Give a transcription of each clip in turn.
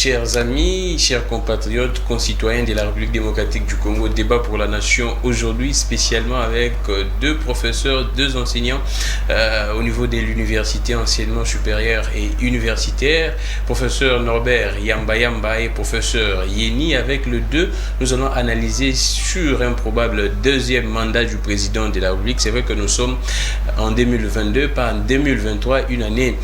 chers amis, chers compatriotes, concitoyens de la République démocratique du Congo, débat pour la nation aujourd'hui spécialement avec deux professeurs, deux enseignants au niveau de l'université, enseignement supérieur et universitaire, professeur Norbert Yamba Yamba et professeur Yeni. Avec le deux, nous allons analyser sur un probable deuxième mandat du président de la République. C'est vrai que nous sommes en 2022, pas en 2023, une année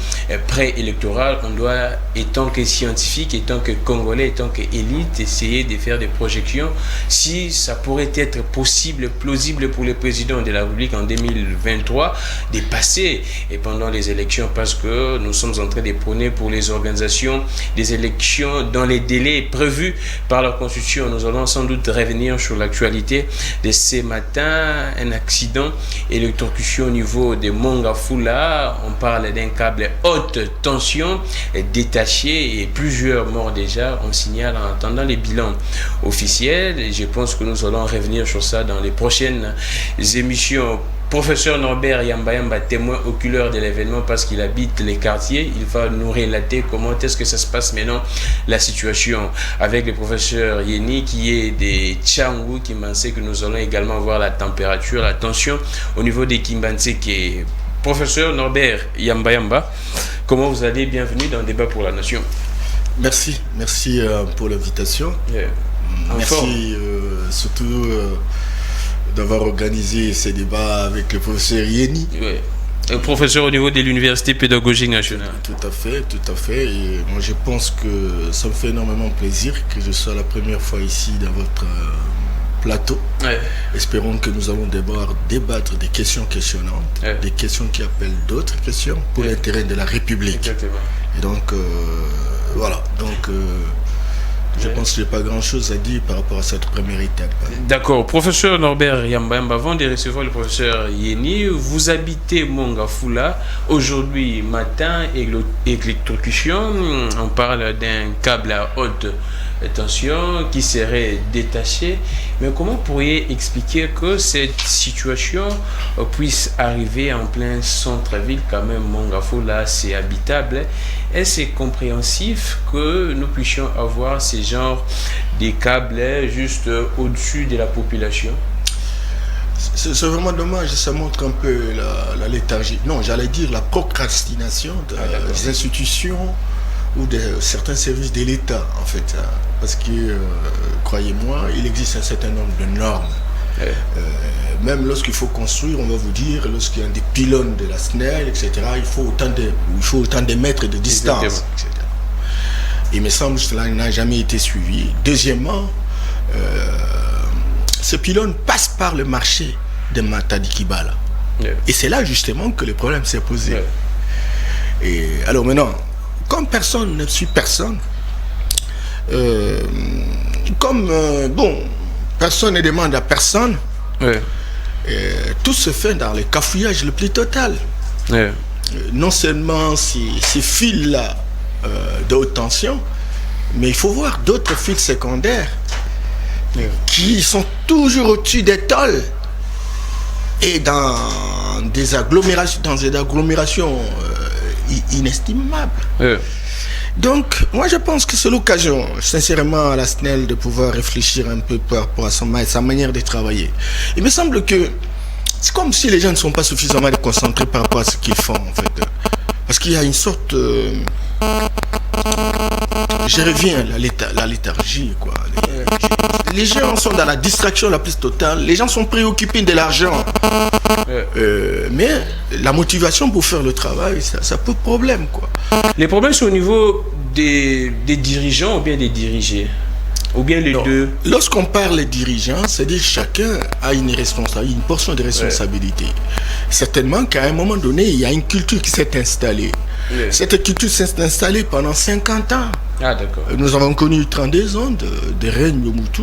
préélectorale. On doit, étant que scientifique, étant que Congolais, étant qu'élite, essayer de faire des projections si ça pourrait être possible, plausible pour le président de la République en 2023 de passer et pendant les élections, parce que nous sommes en train de prôner pour les organisations des élections dans les délais prévus par la Constitution. Nous allons sans doute revenir sur l'actualité de ce matin, un accident électrocution au niveau de Mongafula. On parle d'un câble haute tension détaché et plusieurs morts déjà, on signale en attendant les bilans officiels. Et je pense que nous allons revenir sur ça dans les prochaines émissions. Professeur Norbert Yamba Yamba, témoin oculaire de l'événement parce qu'il habite les quartiers, il va nous relater comment est-ce que ça se passe maintenant, la situation. Avec le professeur Yeni qui est des Tchangou, qui m'en sait que nous allons également voir la température, la tension au niveau des Kimbanseke. Professeur Norbert Yamba Yamba, comment vous allez? Bienvenue dans le débat pour la nation. Merci pour l'invitation. Merci surtout d'avoir organisé ces débats avec le professeur Yeni. Oui. Professeur au niveau de l'Université pédagogique nationale. Tout à fait. Et moi, je pense que ça me fait énormément plaisir que je sois la première fois ici dans votre plateau. Ouais. Espérons que nous allons débattre des questions questionnantes, des questions qui appellent d'autres questions pour l'intérêt de la République. Exactement. Et donc, voilà. Donc, je pense que je n'ai pas grand-chose à dire par rapport à cette première étape. D'accord. Professeur Norbert Yamba Yamba, avant de recevoir le professeur Yeni, vous habitez Mongafula. Aujourd'hui matin, électrocution. On parle d'un câble à haute tension qui serait détaché. Mais comment pourriez expliquer que cette situation puisse arriver en plein centre-ville? Quand même, Mongafula, c'est habitable. Est-ce compréhensif que nous puissions avoir ces genres de câbles juste au-dessus de la population? C'est vraiment dommage, ça montre un peu la léthargie. Non, j'allais dire la procrastination des institutions ou de certains services de l'État, en fait. Parce que, croyez-moi, il existe un certain nombre de normes. Même lorsqu'il faut construire, on va vous dire, lorsqu'il y a des pylônes de la SNEL, etc., il faut autant de mètres de distance, etc. Il me semble que cela n'a jamais été suivi. Deuxièmement, ce pylône passe par le marché de Matadi Kibala. Et c'est là justement que le problème s'est posé. Et alors maintenant, comme personne ne suit personne, personne ne demande à personne, tout se fait dans le cafouillage le plus total. Non seulement ces fils-là de haute tension, mais il faut voir d'autres fils secondaires qui sont toujours au-dessus des tôles et dans des agglomérations inestimables. Donc, moi je pense que c'est l'occasion, sincèrement, à la SNEL de pouvoir réfléchir un peu par rapport à sa manière de travailler. Il me semble que c'est comme si les gens ne sont pas suffisamment concentrés par rapport à ce qu'ils font, en fait. Parce qu'il y a une sorte... je reviens à la léthargie, quoi. Les gens sont dans la distraction la plus totale. Les gens sont préoccupés de l'argent. Mais la motivation pour faire le travail, ça pose problème, quoi. Les problèmes sont au niveau des dirigeants ou bien des dirigés? Ou bien les deux? Lorsqu'on parle des dirigeants, c'est-à-dire chacun a une portion de responsabilité. Certainement qu'à un moment donné, il y a une culture qui s'est installée. Cette culture s'est installée pendant 50 ans. Ah, d'accord. Nous avons connu 32 ans de règne de Mobutu,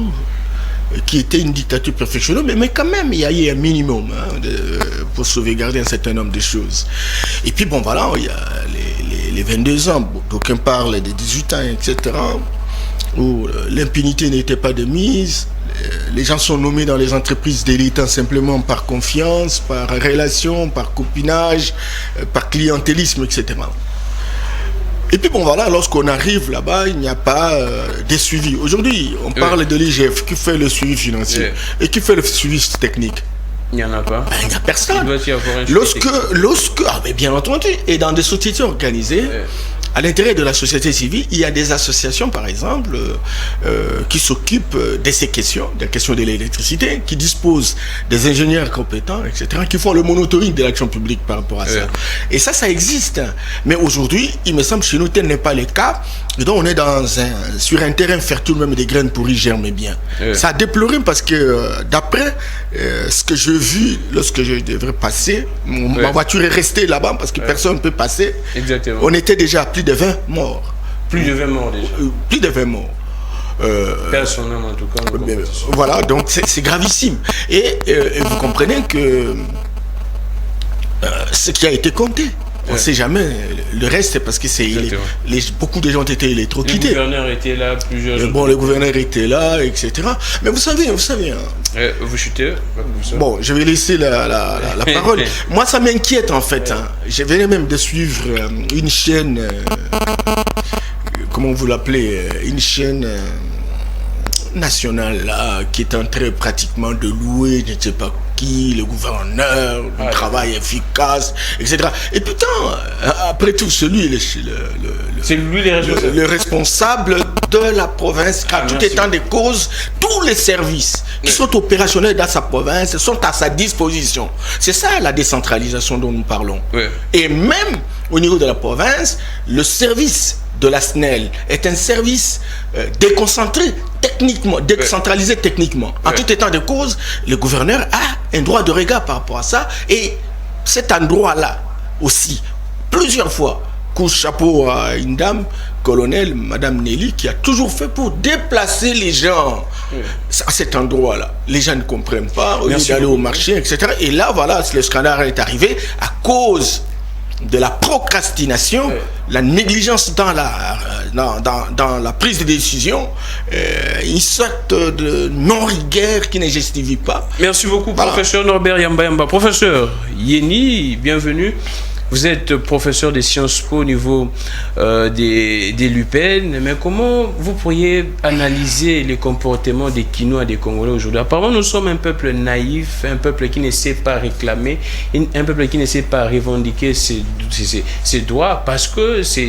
qui était une dictature perfectionnée, mais quand même, il y a eu un minimum pour sauvegarder un certain nombre de choses. Et puis, bon, voilà, il y a les 22 ans, d'aucuns parlent des 18 ans, etc., où l'impunité n'était pas de mise. Les gens sont nommés dans les entreprises d'élite simplement par confiance, par relation, par copinage, par clientélisme, etc. Et puis bon voilà, lorsqu'on arrive là-bas, il n'y a pas de suivi. Aujourd'hui, on parle de l'IGF qui fait le suivi financier et qui fait le suivi technique. Il n'y en a pas. Il n'y a personne. Lorsque, mais bien entendu, et dans des sociétés organisées, à l'intérieur de la société civile, il y a des associations, par exemple, qui s'occupent de ces questions, des questions de l'électricité, qui disposent des ingénieurs compétents, etc., qui font le monitoring de l'action publique par rapport à ça. Et ça existe. Mais aujourd'hui, il me semble que chez nous, tel n'est pas le cas. Et donc, on est sur un terrain fertile, même des graines pourries germent bien. Ça a déploré parce que, d'après ce que j'ai vu lorsque je devrais passer, ma voiture est restée là-bas parce que personne ne peut passer. Exactement. On était déjà à plus de 20 morts. Plus de 20 morts déjà. Plus de 20 morts. Personnellement, en tout cas. Voilà, donc c'est gravissime. Et vous comprenez que ce qui a été compté, on ne sait jamais. Le reste, c'est parce que beaucoup de gens ont été électrocutés. Le gouverneur était là, plusieurs jours. Bon, le gouverneur était là, etc. Mais vous savez. Vous chutez. Bon, je vais laisser la parole. Moi, ça m'inquiète en fait. Je venais même de suivre une chaîne, comment vous l'appelez, une chaîne nationale là, qui est en train pratiquement de louer, je ne sais pas qui, le gouverneur, le travail efficace, etc. Et putain, après tout, c'est lui le responsable de la province, car tout étant des causes, tous les services qui sont opérationnels dans sa province sont à sa disposition. C'est ça la décentralisation dont nous parlons. Et même au niveau de la province, le service de la SNEL est un service déconcentré techniquement, décentralisé techniquement. En tout état de cause, le gouverneur a un droit de regard par rapport à ça, et cet endroit-là aussi, plusieurs fois, couche chapeau à une dame, colonel, Madame Nelly, qui a toujours fait pour déplacer les gens à cet endroit-là. Les gens ne comprennent pas, au lieu d'aller au marché, etc. Et là, voilà, le scandale est arrivé à cause de la procrastination, la négligence dans la prise de décision, une sorte de non-rigueur qui ne justifie pas. Merci beaucoup, professeur Norbert Yamba. Professeur Yeni, bienvenue. Vous êtes professeur de Sciences Po au niveau des l'UPN, mais comment vous pourriez analyser les comportements des Kinois et des Congolais aujourd'hui? Apparemment, nous sommes un peuple naïf, un peuple qui ne sait pas réclamer, un peuple qui ne sait pas revendiquer ses droits, parce que c'est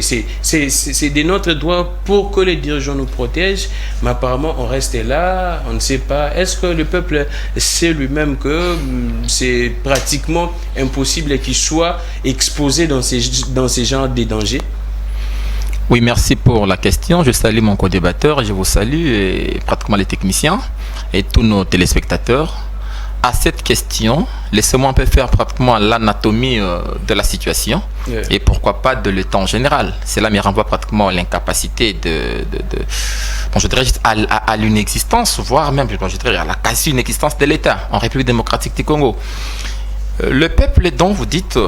de notre droit pour que les dirigeants nous protègent, mais apparemment, on reste là, on ne sait pas. Est-ce que le peuple sait lui-même que c'est pratiquement impossible qu'il soit exposé dans ces genres de dangers? Oui, merci pour la question. Je salue mon co-débatteur, je vous salue et pratiquement les techniciens et tous nos téléspectateurs. À cette question, laissez-moi un peu faire pratiquement l'anatomie de la situation et pourquoi pas de l'état en général. Cela me renvoie pratiquement à l'incapacité je dirais à l'inexistence, voire même je dirais à la quasi-inexistence de l'État en République démocratique du Congo. Le peuple dont vous dites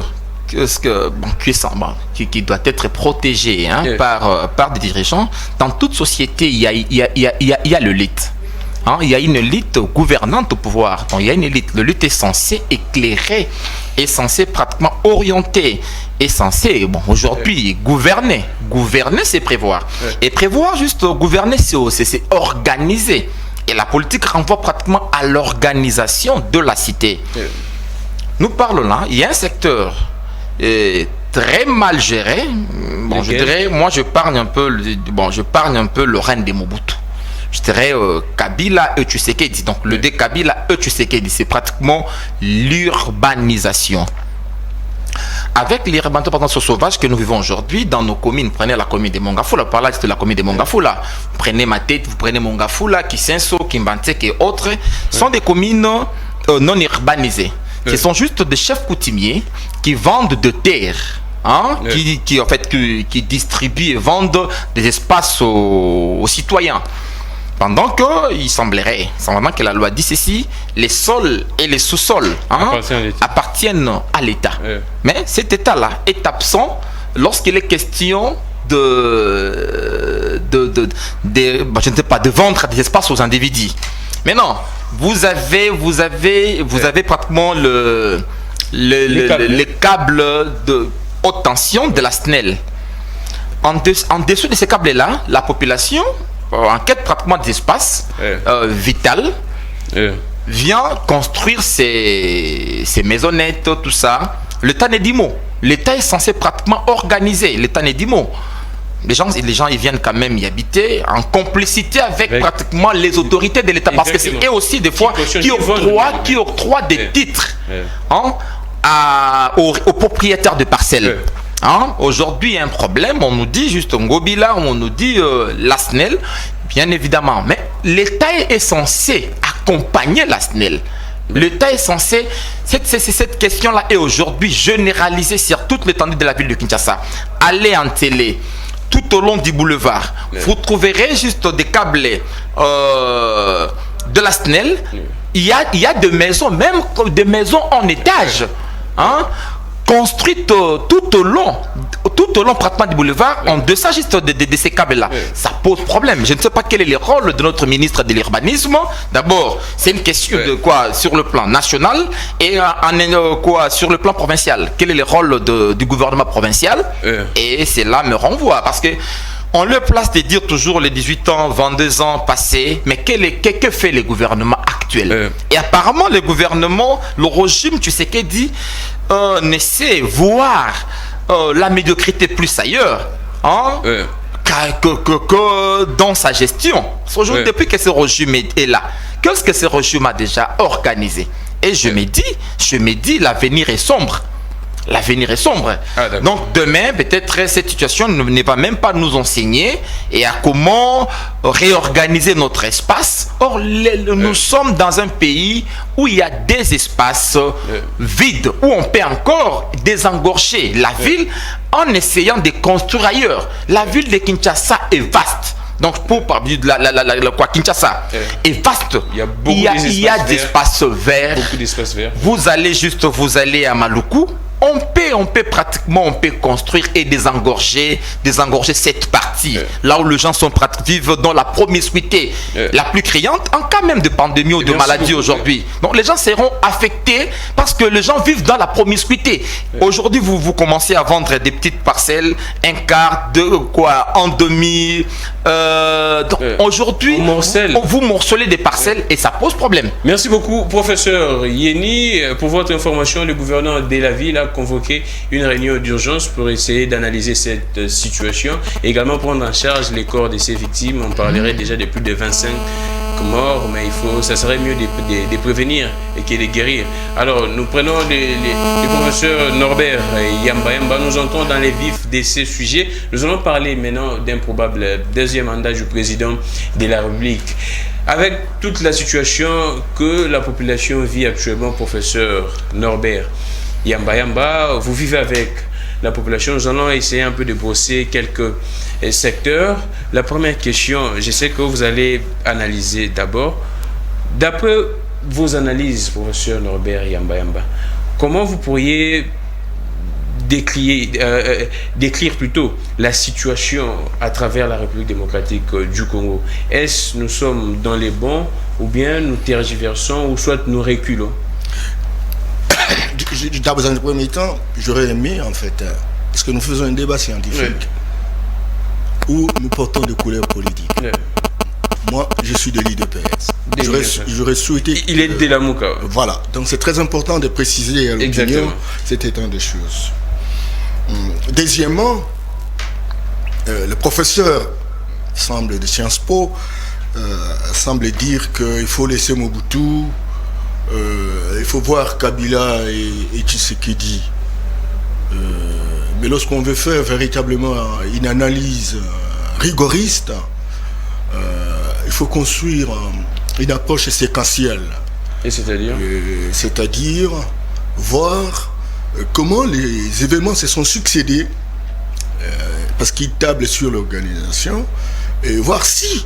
qui doit être protégé par des dirigeants. Dans toute société, il y a l'élite. Il y a une élite gouvernante au pouvoir. Donc, il y a une élite. L'élite est censée éclairer, est censée pratiquement orienter, est censée, aujourd'hui, gouverner. Gouverner, c'est prévoir. Et prévoir, juste gouverner, c'est organiser. Et la politique renvoie pratiquement à l'organisation de la cité. Nous parlons là, il y a un secteur très mal géré. Je dirais, moi je parle un peu le règne de Mobutu. Je dirais Kabila et Tshisekedi. Donc le de Kabila et Tshisekedi, c'est pratiquement l'urbanisation. Avec l'urbanisation sauvage que nous vivons aujourd'hui dans nos communes, prenez la commune de Mongafula, par là c'est la commune de Mongafula. Prenez Matete, vous prenez Mongafula, Kisenso, Kimbantek et autres, sont des communes non urbanisées. Ce sont juste des chefs coutumiers qui vendent de terre, qui distribuent et vendent des espaces aux citoyens. Pendant qu'il semblerait que la loi dit ceci, les sols et les sous-sols appartiennent à l'État. Mais cet État-là est absent lorsqu'il est question de vendre des espaces aux individus. Mais non, vous avez pratiquement les câbles de haute tension de la SNEL. en dessous de ces câbles-là, la population, en quête pratiquement d'espace vital, vient construire ses maisonnettes, tout ça. L'État n'est dit mot. L'État est censé pratiquement organiser. L'État n'est dit mot. Les gens, ils viennent quand même y habiter en complicité avec pratiquement les autorités de l'État. Parce que c'est eux aussi, des fois, qui octroient des titres aux propriétaires de parcelles. Aujourd'hui, il y a un problème. On nous dit juste Ngobila, on nous dit la SNEL, bien évidemment. Mais l'État est censé accompagner la SNEL. L'État est censé, cette question-là est aujourd'hui généralisée sur toute l'étendue de la ville de Kinshasa. Allez en télé, tout au long du boulevard, vous trouverez juste des câblés de la SNEL. Il y a des maisons, même des maisons en étage, construites tout au long pratiquement du boulevard, en deçà juste de ces câbles-là. Ça pose problème. Je ne sais pas quel est le rôle de notre ministre de l'Urbanisme. D'abord, c'est une question de quoi sur le plan national et sur le plan provincial. Quel est le rôle du gouvernement provincial? Et cela me renvoie parce que on leur place de dire toujours les 18 ans, 22 ans passés, mais que fait le gouvernement actuel? Et apparemment, le gouvernement, le régime, tu sais qu'est dit, ne sait voir la médiocrité plus ailleurs que dans sa gestion. Depuis que ce régime est là, qu'est-ce que ce régime a déjà organisé? Et je me dis, l'avenir est sombre. L'avenir est sombre. Donc demain, peut-être cette situation ne va même pas nous enseigner et à comment réorganiser notre espace. Or, nous sommes dans un pays où il y a des espaces vides, où on peut encore désengorger la ville en essayant de construire ailleurs. La ville de Kinshasa est vaste. Donc pour parler de Kinshasa est vaste. Il y a des espaces verts. Beaucoup d'espaces verts. Vous allez à Maluku. On peut pratiquement construire et désengorger cette partie. Là où les gens vivent dans la promiscuité la plus criante, en cas même de pandémie ou de maladie aujourd'hui. Donc les gens seront affectés parce que les gens vivent dans la promiscuité. Aujourd'hui, vous commencez à vendre des petites parcelles, un quart, en demi. Aujourd'hui, vous morcelez des parcelles et ça pose problème. Merci beaucoup, professeur Yeni. Pour votre information, le gouverneur de la ville a convoqué une réunion d'urgence pour essayer d'analyser cette situation et également prendre en charge les corps de ces victimes. On parlerait déjà de plus de 25 morts, mais ça serait mieux de prévenir et que de guérir. Alors, nous prenons le professeur Norbert Yamba. Nous entrons dans les vifs de ces sujets. Nous allons parler maintenant d'un probable deuxième mandat du président de la République. Avec toute la situation que la population vit actuellement, professeur Norbert Yamba, vous vivez avec la population. Nous allons essayer un peu de brosser quelques secteurs. La première question, je sais que vous allez analyser d'abord. D'après vos analyses, professeur Norbert Yamba, comment vous pourriez décrire plutôt la situation à travers la République démocratique du Congo? Est-ce nous sommes dans les bons ou bien nous tergiversons ou soit nous reculons? Dans un premier temps, j'aurais aimé en fait, parce que nous faisons un débat scientifique où nous portons des couleurs politiques. Moi, je suis de l'IDPS. J'aurais souhaité... Il est de la Mouka. Voilà, donc c'est très important de préciser à l'opinion cet état de choses. Deuxièmement, le professeur de Sciences Po semble dire qu'il faut laisser Mobutu. Il faut voir Kabila et Tshisekedi. Mais lorsqu'on veut faire véritablement une analyse rigoriste, il faut construire une approche séquentielle. Et c'est-à-dire c'est-à-dire voir comment les événements se sont succédés, parce qu'ils tablent sur l'organisation, et voir si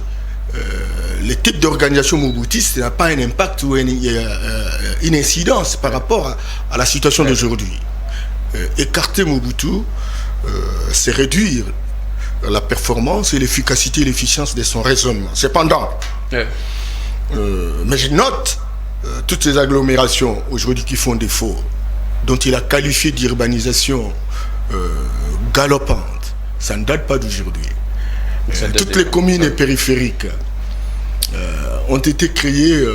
le type d'organisation moboutiste n'a pas un impact ou une incidence par rapport à la situation d'aujourd'hui. Écarter Mobutu, c'est réduire la performance et l'efficacité et l'efficience de son raisonnement. Cependant, mais je note toutes ces agglomérations aujourd'hui qui font défaut, dont il a qualifié d'urbanisation galopante, Ça ne date pas d'aujourd'hui. Toutes les communes périphériques ont été créées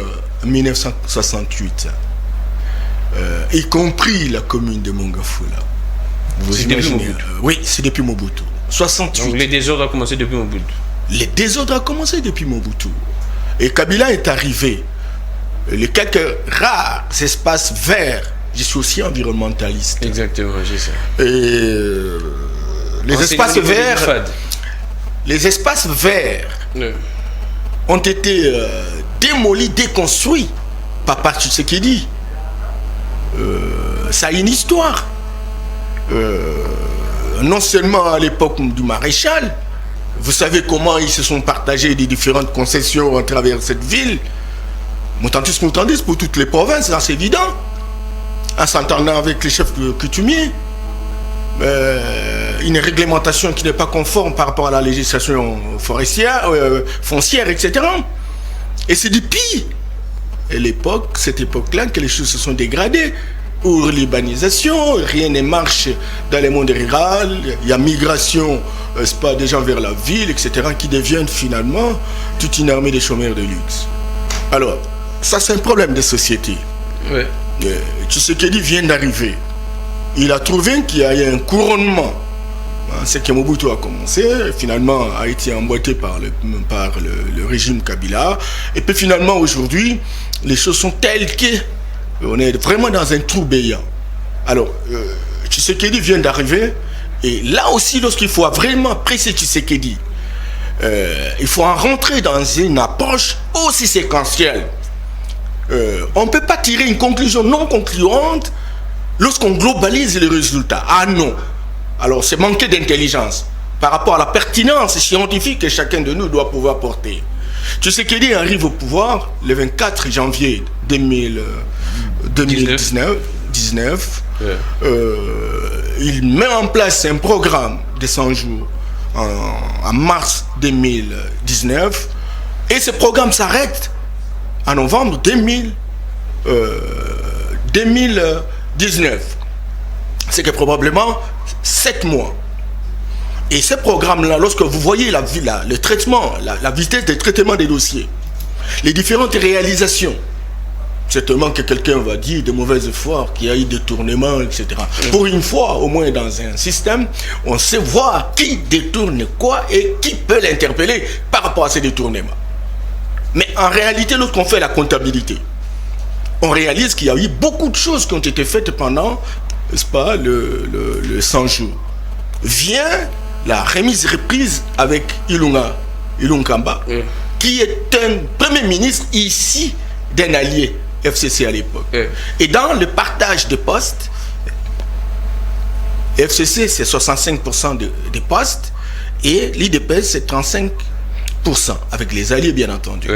en 1968, y compris la commune de Mongafula. Vous imaginez? Oui, c'est depuis Mobutu. 68. Donc les désordres ont commencé depuis Mobutu. Les désordres ont commencé depuis Mobutu. Et Kabila est arrivé. Les quelques rares espaces verts, je suis aussi environnementaliste. Exactement, j'ai ça. Et les espaces verts ont été démolis, déconstruits par Tshisekedi. Ça a une histoire. Non seulement à l'époque du maréchal, vous savez comment ils se sont partagés des différentes concessions à travers cette ville. Moutantis pour toutes les provinces, c'est évident. En s'entendant avec les chefs coutumiers. Une réglementation qui n'est pas conforme par rapport à la législation forestière, foncière, etc. Et c'est depuis cette époque-là, que les choses se sont dégradées. Urbanisation, rien ne marche dans le monde rural, il y a migration, c'est pas des gens vers la ville, etc., qui deviennent finalement toute une armée de chômeurs de luxe. Alors, ça c'est un problème de société. Ouais. Tshisekedi vient d'arriver. Il a trouvé qu'il y a eu un couronnement. C'est que Mobutu a commencé, finalement a été emboîté par le régime Kabila. Et puis finalement aujourd'hui, les choses sont telles qu'on est vraiment dans un trou béant. Alors, Tshisekedi vient d'arriver. Et là aussi, lorsqu'il faut vraiment presser Tshisekedi, il faut en rentrer dans une approche aussi séquentielle. On ne peut pas tirer une conclusion non concluante lorsqu'on globalise les résultats. Ah non. Alors c'est manquer d'intelligence par rapport à la pertinence scientifique que chacun de nous doit pouvoir porter. Tshisekedi arrive au pouvoir le 24 janvier 2019. Ouais. Il met en place un programme de 100 jours en mars 2019 et ce programme s'arrête en novembre 2019. C'est que probablement 7 mois. Et ce programme-là, lorsque vous voyez le traitement, la vitesse de traitement des dossiers, les différentes réalisations, certainement que quelqu'un va dire de mauvaise foi, qu'il y a eu détournement, etc. Pour une fois, au moins dans un système, on sait voir qui détourne quoi et qui peut l'interpeller par rapport à ces détournements. Mais en réalité, lorsqu'on fait la comptabilité, on réalise qu'il y a eu beaucoup de choses qui ont été faites pendant, n'est-ce pas, le 100 jours. Vient la reprise avec Ilunkamba, qui est un premier ministre ici d'un allié FCC à l'époque. Et dans le partage de postes, FCC c'est 65% des postes et l'IDPS c'est 35%, avec les alliés bien entendu.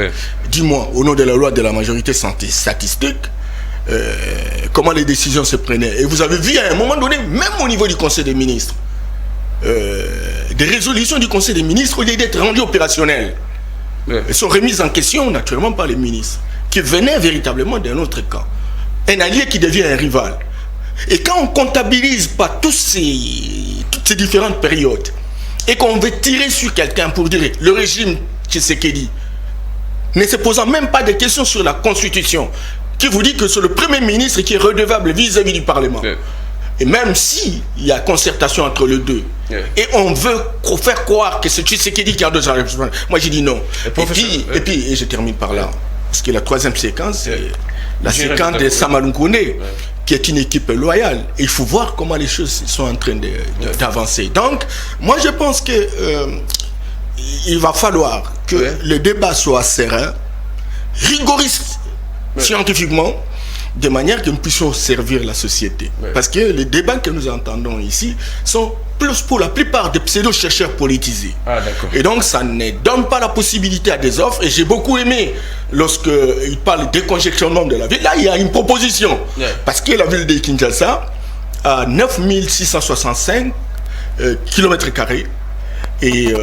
Dis-moi, au nom de la loi de la majorité statistique, comment les décisions se prenaient. Et vous avez vu à un moment donné, même au niveau du Conseil des ministres, des résolutions du Conseil des ministres, au lieu d'être rendues opérationnelles, elles sont remises en question naturellement par les ministres, qui venaient véritablement d'un autre camp. Un allié qui devient un rival. Et quand on ne comptabilise pas toutes ces différentes périodes, et qu'on veut tirer sur quelqu'un pour dire le régime Tshisekedi, ne se posant même pas de questions sur la Constitution, qui vous dit que c'est le Premier ministre qui est redevable vis-à-vis du Parlement. Et même s'il y a concertation entre les deux, et on veut faire croire que c'est Tshisekedi qui a deux arrêtements, moi j'ai dit non. Et puis, je termine par là, parce que la troisième séquence, c'est la séquence de Samalunkone, qui est une équipe loyale. Et il faut voir comment les choses sont en train d'avancer. Donc, moi je pense que il va falloir que le débat soit serein, rigoriste, scientifiquement, de manière que nous puissions servir la société. Parce que les débats que nous entendons ici sont plus pour la plupart des pseudo-chercheurs politisés. Et donc ça ne donne pas la possibilité à des offres. Et j'ai beaucoup aimé lorsqu'ils parlent de décongestionnement de la ville. Là, il y a une proposition. Parce que la ville de Kinshasa a 9665 km². Et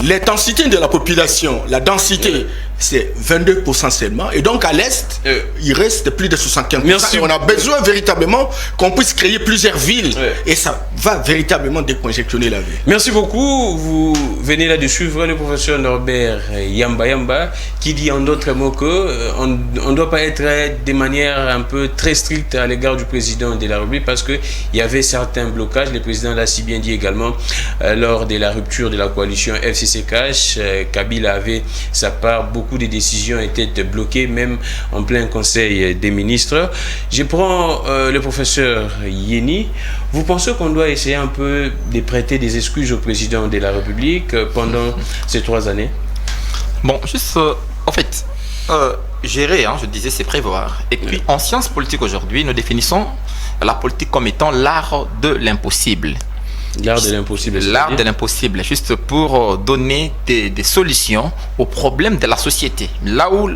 l'intensité de la population, la densité c'est 22% seulement. Et donc à l'Est, il reste plus de 75%. Merci. Et on a besoin véritablement qu'on puisse créer plusieurs villes. Et ça va véritablement décongestionner la ville. Merci beaucoup. Vous venez là de suivre le professeur Norbert Yamba qui dit en d'autres mots qu'on ne doit pas être de manière un peu très stricte à l'égard du président de la République parce qu'il y avait certains blocages. Le président l'a si bien dit également lors de la rupture de la coalition FCC-Cash. Kabila avait sa part. Beaucoup de décisions étaient bloquées, même en plein conseil des ministres. Je prends le professeur Yeni. Vous pensez qu'on doit essayer un peu de prêter des excuses au président de la République pendant ces 3 années? Bon, juste, en fait, gérer, je disais, c'est prévoir. Et puis, en sciences politiques aujourd'hui, nous définissons la politique comme étant l'art de l'impossible. L'art de l'impossible. L'art de l'impossible, juste pour donner des solutions aux problèmes de la société. Là où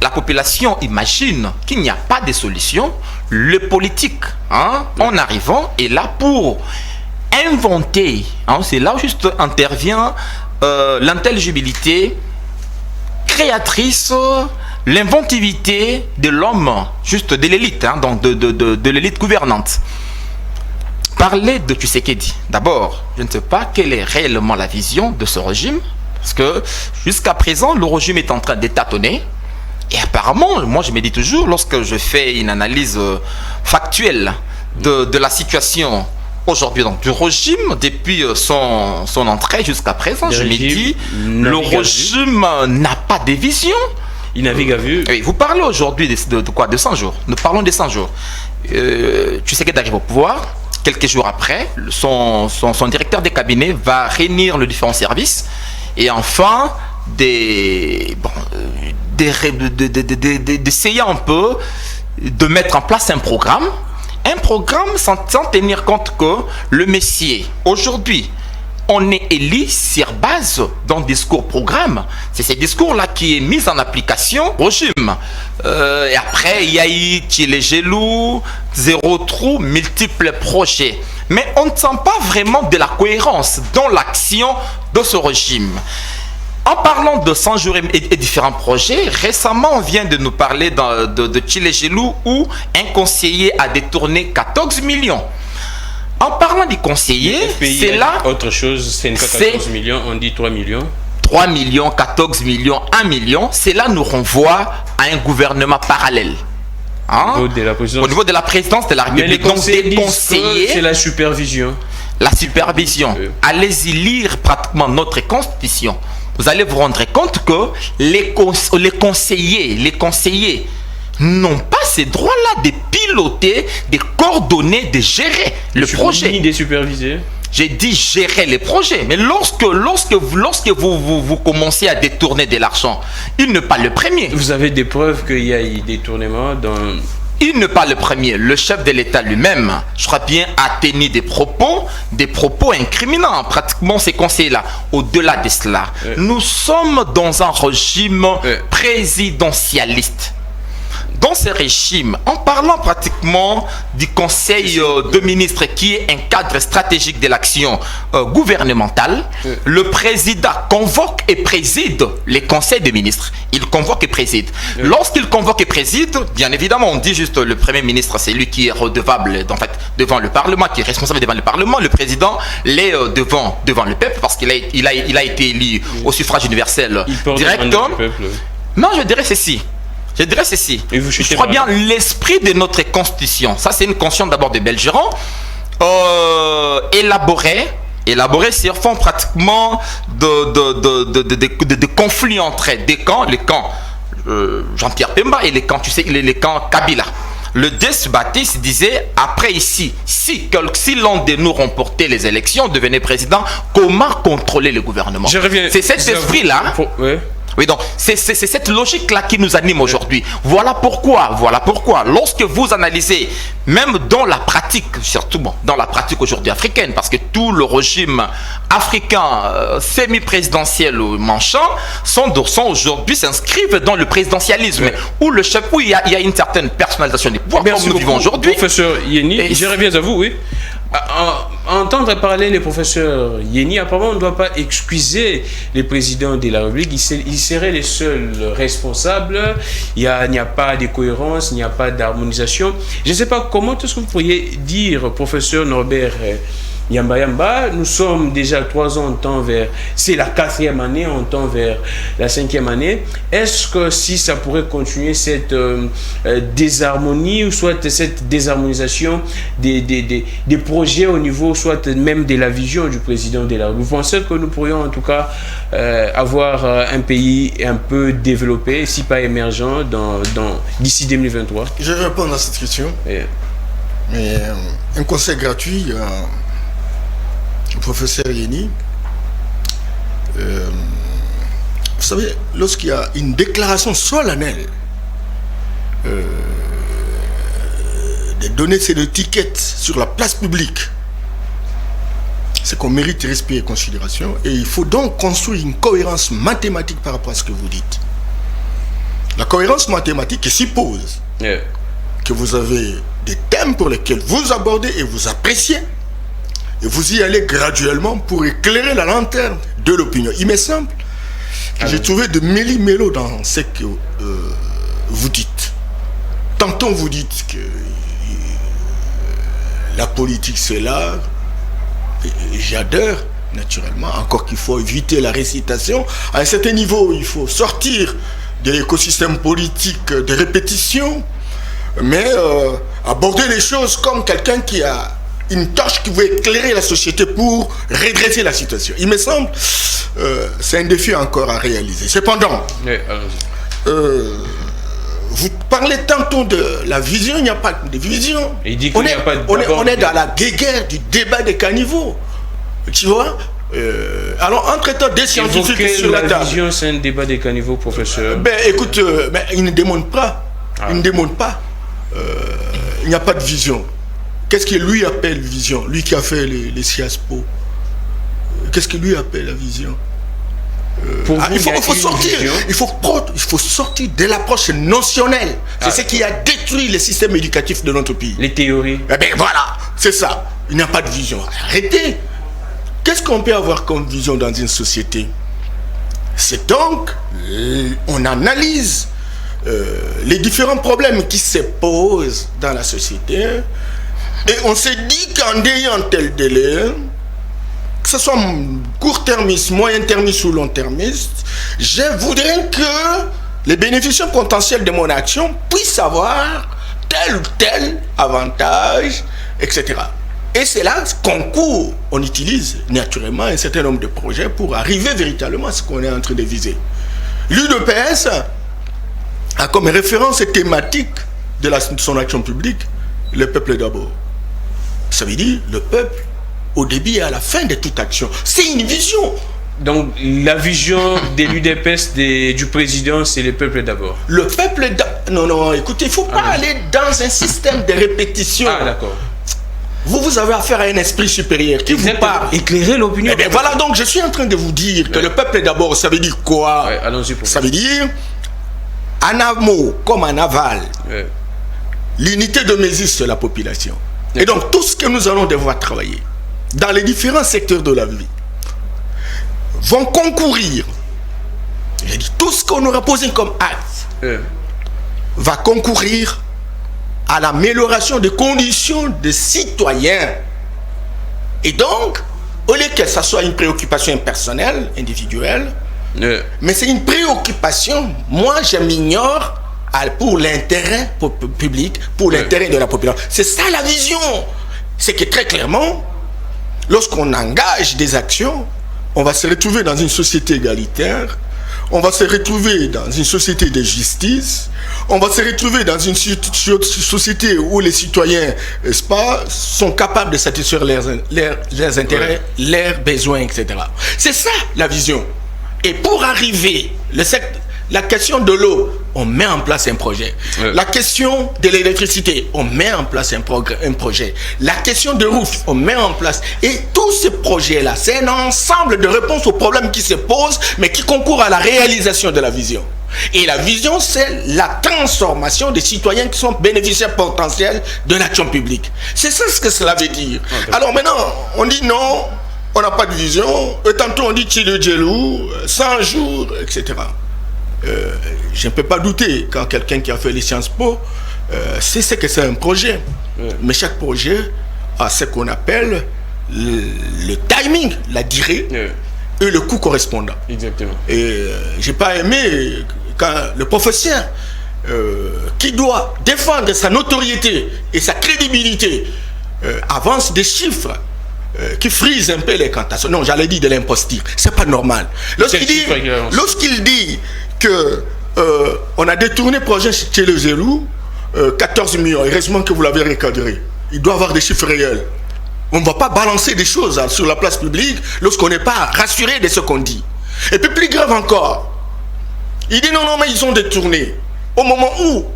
la population imagine qu'il n'y a pas de solution, le politique, en arrivant, est là pour inventer. C'est là où juste intervient l'intelligibilité créatrice, l'inventivité de l'homme, juste de l'élite, donc de l'élite gouvernante. Parler de Tshisekedi. D'abord, je ne sais pas quelle est réellement la vision de ce régime, parce que jusqu'à présent, le régime est en train de tâtonner. Et apparemment, moi je me dis toujours, lorsque je fais une analyse factuelle de la situation aujourd'hui, donc du régime, depuis son entrée jusqu'à présent, je me dis, le régime n'a pas de vision. Il navigue à vue. Oui, vous parlez aujourd'hui de quoi? De 100 jours. Nous parlons de 100 jours. Tshisekedi arrive au pouvoir. Quelques jours après, son directeur de cabinet va réunir les différents services et enfin d'essayer un peu de mettre en place un programme sans tenir compte que le Messie, aujourd'hui, on est élu sur base d'un discours programme. C'est ce discours-là qui est mis en application au régime. Et après, il y a eu les Gelou, zéro trou, multiples projets. Mais on ne sent pas vraiment de la cohérence dans l'action de ce régime. En parlant de 100 jours et différents projets, récemment, on vient de nous parler de Chile Gelou où un conseiller a détourné 14 millions. En parlant du conseiller, c'est là... Autre chose, c'est pas 14 millions, on dit 3 millions. 3 millions, 14 millions, 1 million, c'est là nous renvoie à un gouvernement parallèle. Au niveau de la présidence de la République. Donc des conseillers, c'est la supervision. La supervision. Allez-y lire pratiquement notre constitution. Vous allez vous rendre compte que les conseillers n'ont pas ces droits-là de piloter, de coordonner, de gérer le projet. Ni de superviser. J'ai dit gérer les projets. Mais lorsque vous commencez à détourner de l'argent, il n'est pas le premier. Vous avez des preuves qu'il y a eu détournement dans... Il n'est pas le premier. Le chef de l'État lui-même, je crois bien, a tenu des propos incriminants, pratiquement ces conseillers-là. Au-delà de cela, nous sommes dans un régime présidentialiste. Dans ce régime, en parlant pratiquement du Conseil de ministres qui est un cadre stratégique de l'action gouvernementale, le président convoque et préside les conseils de ministres. Il convoque et préside. Lorsqu'il convoque et préside, bien évidemment, on dit juste le Premier ministre, c'est lui qui est redevable devant le Parlement, qui est responsable devant le Parlement. Le président l'est devant le peuple parce qu'il a été élu au suffrage universel direct. Non, je dirais ceci. Je crois bien l'esprit de notre constitution. Ça, c'est une constitution d'abord de Belgeron, élaborée sur fond pratiquement de conflits entre des camps, les camps Jean-Pierre Pemba et les camps Kabila. Le Desbatis disait, après ici, si l'un de nous remportait les élections, devenait président, comment contrôler le gouvernement? C'est cet esprit-là. Oui, donc c'est cette logique-là qui nous anime aujourd'hui. Voilà pourquoi, lorsque vous analysez, même dans la pratique, surtout dans la pratique aujourd'hui africaine, parce que tout le régime africain semi-présidentiel ou manchant aujourd'hui s'inscrivent dans le présidentialisme, où il y a une certaine personnalisation des pouvoirs, comme nous vivons aujourd'hui. Professeur Yeni, je reviens à vous, oui. entendre parler les professeurs Yeni, apparemment on ne doit pas excuser les présidents de la République, ils seraient les seuls responsables, il n'y a pas de cohérence, il n'y a pas d'harmonisation. Je ne sais pas comment est-ce que vous pourriez dire, professeur Norbert Yamba, nous sommes déjà 3 ans, on tend vers, c'est la 4e année, on tend vers la 5e année. Est-ce que si ça pourrait continuer cette désharmonie ou soit cette désharmonisation des projets au niveau, soit même de la vision du président de la République, vous pensez que nous pourrions en tout cas avoir un pays un peu développé, si pas émergent, d'ici 2023? Je vais répondre à cette question. Mais un conseil gratuit au professeur Yeni. Vous savez, lorsqu'il y a une déclaration solennelle de donner ces étiquettes sur la place publique, c'est qu'on mérite respect et considération, et il faut donc construire une cohérence mathématique par rapport à ce que vous dites. La cohérence mathématique suppose que vous avez des thèmes pour lesquels vous abordez et vous appréciez, et vous y allez graduellement pour éclairer la lanterne de l'opinion. Il m'est simple que j'ai trouvé de méli-mélo dans ce que vous dites. Tantôt vous dites que la politique c'est l'art, j'adore naturellement, encore qu'il faut éviter la récitation. À un certain niveau, il faut sortir de l'écosystème politique de répétition, mais aborder les choses comme quelqu'un qui a une torche qui veut éclairer la société pour redresser la situation. Il me semble, c'est un défi encore à réaliser. Cependant, vous parlez tantôt de la vision, il n'y a pas de vision. On est dans la guéguerre du débat des caniveaux. Tu vois, alors, entre-temps, des scientifiques sur la table. La vision, c'est un débat des caniveaux, professeur. Ben, écoute, il ne démontre pas. Il ne démontre pas. Il n'y a pas de vision. Qu'est-ce que lui appelle vision? Lui qui a fait les Sciaspo. Qu'est-ce que lui appelle la vision? Il faut sortir de l'approche notionnelle. C'est ce qui a détruit le système éducatif de notre pays. Les théories. Eh bien voilà, c'est ça. Il n'y a pas de vision. Arrêtez. Qu'est-ce qu'on peut avoir comme vision dans une société? C'est donc, on analyse les différents problèmes qui se posent dans la société et on se dit qu'en ayant tel délai, que ce soit court-termiste, moyen-termiste ou long-termiste, je voudrais que les bénéficiaires potentiels de mon action puissent avoir tel ou tel avantage, etc. Et c'est là qu'on court, on utilise naturellement un certain nombre de projets pour arriver véritablement à ce qu'on est en train de viser. L'UDPS a comme référence thématique de son action publique le peuple d'abord. Ça veut dire le peuple au début et à la fin de toute action. C'est une vision. Donc la vision de l'UDPS du président, c'est le peuple d'abord. Le peuple d'abord. Non, écoutez, il ne faut pas aller dans un système de répétition. Ah, d'accord. Vous avez affaire à un esprit supérieur qui vous parle. Éclairer l'opinion. Eh bien voilà, donc je suis en train de vous dire que le peuple d'abord, ça veut dire quoi? Allons-y. Ça veut dire, en amont comme en aval, l'unité de mesure sur la population. Et donc tout ce que nous allons devoir travailler dans les différents secteurs de la vie vont concourir. J'ai dit, tout ce qu'on aura posé comme acte va concourir à l'amélioration des conditions des citoyens. Et donc, au lieu que ça soit une préoccupation impersonnelle, individuelle, mais c'est une préoccupation, moi je m'ignore, pour l'intérêt public, pour l'intérêt de la population. C'est ça la vision. C'est que très clairement, lorsqu'on engage des actions, on va se retrouver dans une société égalitaire, on va se retrouver dans une société de justice, on va se retrouver dans une société où les citoyens, n'est-ce pas, sont capables de satisfaire leurs intérêts, leurs besoins, etc. C'est ça la vision. Et pour arriver, la question de l'eau, on met en place un projet. La question de l'électricité, on met en place un projet. La question de route, on met en place. Et tous ces projets-là, c'est un ensemble de réponses aux problèmes qui se posent, mais qui concourent à la réalisation de la vision. Et la vision, c'est la transformation des citoyens qui sont bénéficiaires potentiels de l'action publique. C'est ça ce que cela veut dire. Okay. Alors maintenant, on dit non, on n'a pas de vision, et tantôt on dit Tchilou, 100 jours, etc. Je ne peux pas douter quand quelqu'un qui a fait les Sciences Po sait ce que c'est un projet. Mais chaque projet a ce qu'on appelle le timing, la durée et le coût correspondant. Exactement. Et j'ai pas aimé quand le professeur qui doit défendre sa notoriété et sa crédibilité avance des chiffres qui frisent un peu les cantations. Non, j'allais dire de l'imposture. C'est pas normal. Lorsqu'il dit que on a détourné le projet chez le Zélou, 14 millions, heureusement que vous l'avez recadré. Il doit avoir des chiffres réels. On ne va pas balancer des choses sur la place publique lorsqu'on n'est pas rassuré de ce qu'on dit. Et puis plus grave encore, il dit non, mais ils ont détourné. Au moment où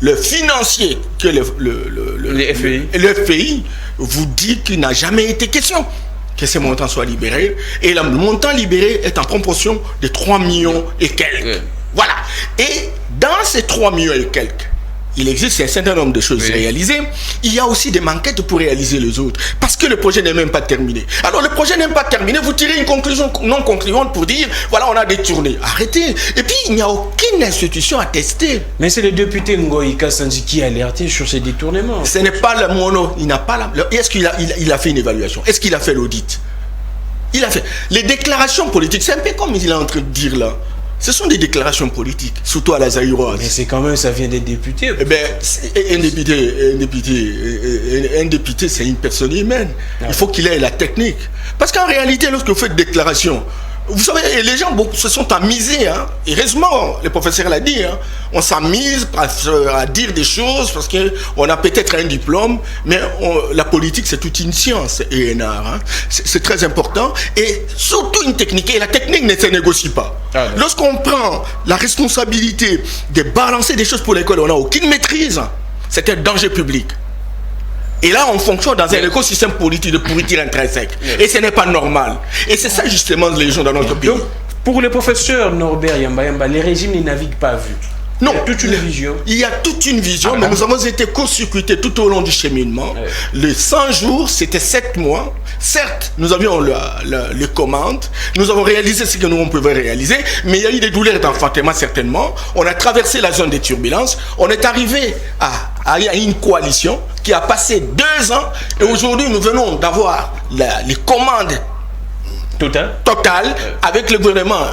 le financier, que le FPI vous dit qu'il n'a jamais été question que ces montants soient libérés. Et le montant libéré est en proportion de 3 millions et quelques. Voilà. Et dans ces 3 millions et quelques, il existe un certain nombre de choses réalisées. Il y a aussi des manquettes pour réaliser les autres. Parce que le projet n'est même pas terminé. Alors le projet n'est pas terminé, vous tirez une conclusion non concluante pour dire, voilà, on a détourné. Arrêtez. Et puis, il n'y a aucune institution à tester. Mais c'est le député Ngoï Kassanji qui a alerté sur ces détournements. Ce n'est pas le mono. Il n'a pas est-ce qu'il a fait une évaluation? Est-ce qu'il a fait l'audit? Il a fait. Les déclarations politiques, c'est un peu comme il est en train de dire là. Ce sont des déclarations politiques, surtout à la Zaïroise. Mais c'est quand même, ça vient des députés. Eh bien, un député, c'est une personne humaine. Il faut qu'il ait la technique. Parce qu'en réalité, lorsque vous faites des déclarations, vous savez, les gens se sont amusés. Hein. Heureusement, le professeur l'a dit, hein, on s'amuse à dire des choses parce qu'on a peut-être un diplôme, mais la politique, c'est toute une science et un art. Hein. C'est très important. Et surtout une technique. Et la technique ne se négocie pas. Lorsqu'on prend la responsabilité de balancer des choses pour lesquelles on n'a aucune maîtrise, c'est un danger public. Et là, on fonctionne dans un écosystème politique de pourriture intrinsèque. Et ce n'est pas normal. Et c'est ça justement les gens dans notre pays. Donc, pour le professeur Norbert Yamba, les régimes ne naviguent pas à vue. Non, il y a toute une vision. Il y a toute une vision, mais nous avons été court-circuités tout au long du cheminement. Les 100 jours, c'était 7 mois. Certes, nous avions les commandes, nous avons réalisé ce que nous on pouvait réaliser, mais il y a eu des douleurs d'enfantement certainement. On a traversé la zone des turbulences. On est arrivé à une coalition qui a passé 2 ans, et aujourd'hui nous venons d'avoir les commandes Total avec le gouvernement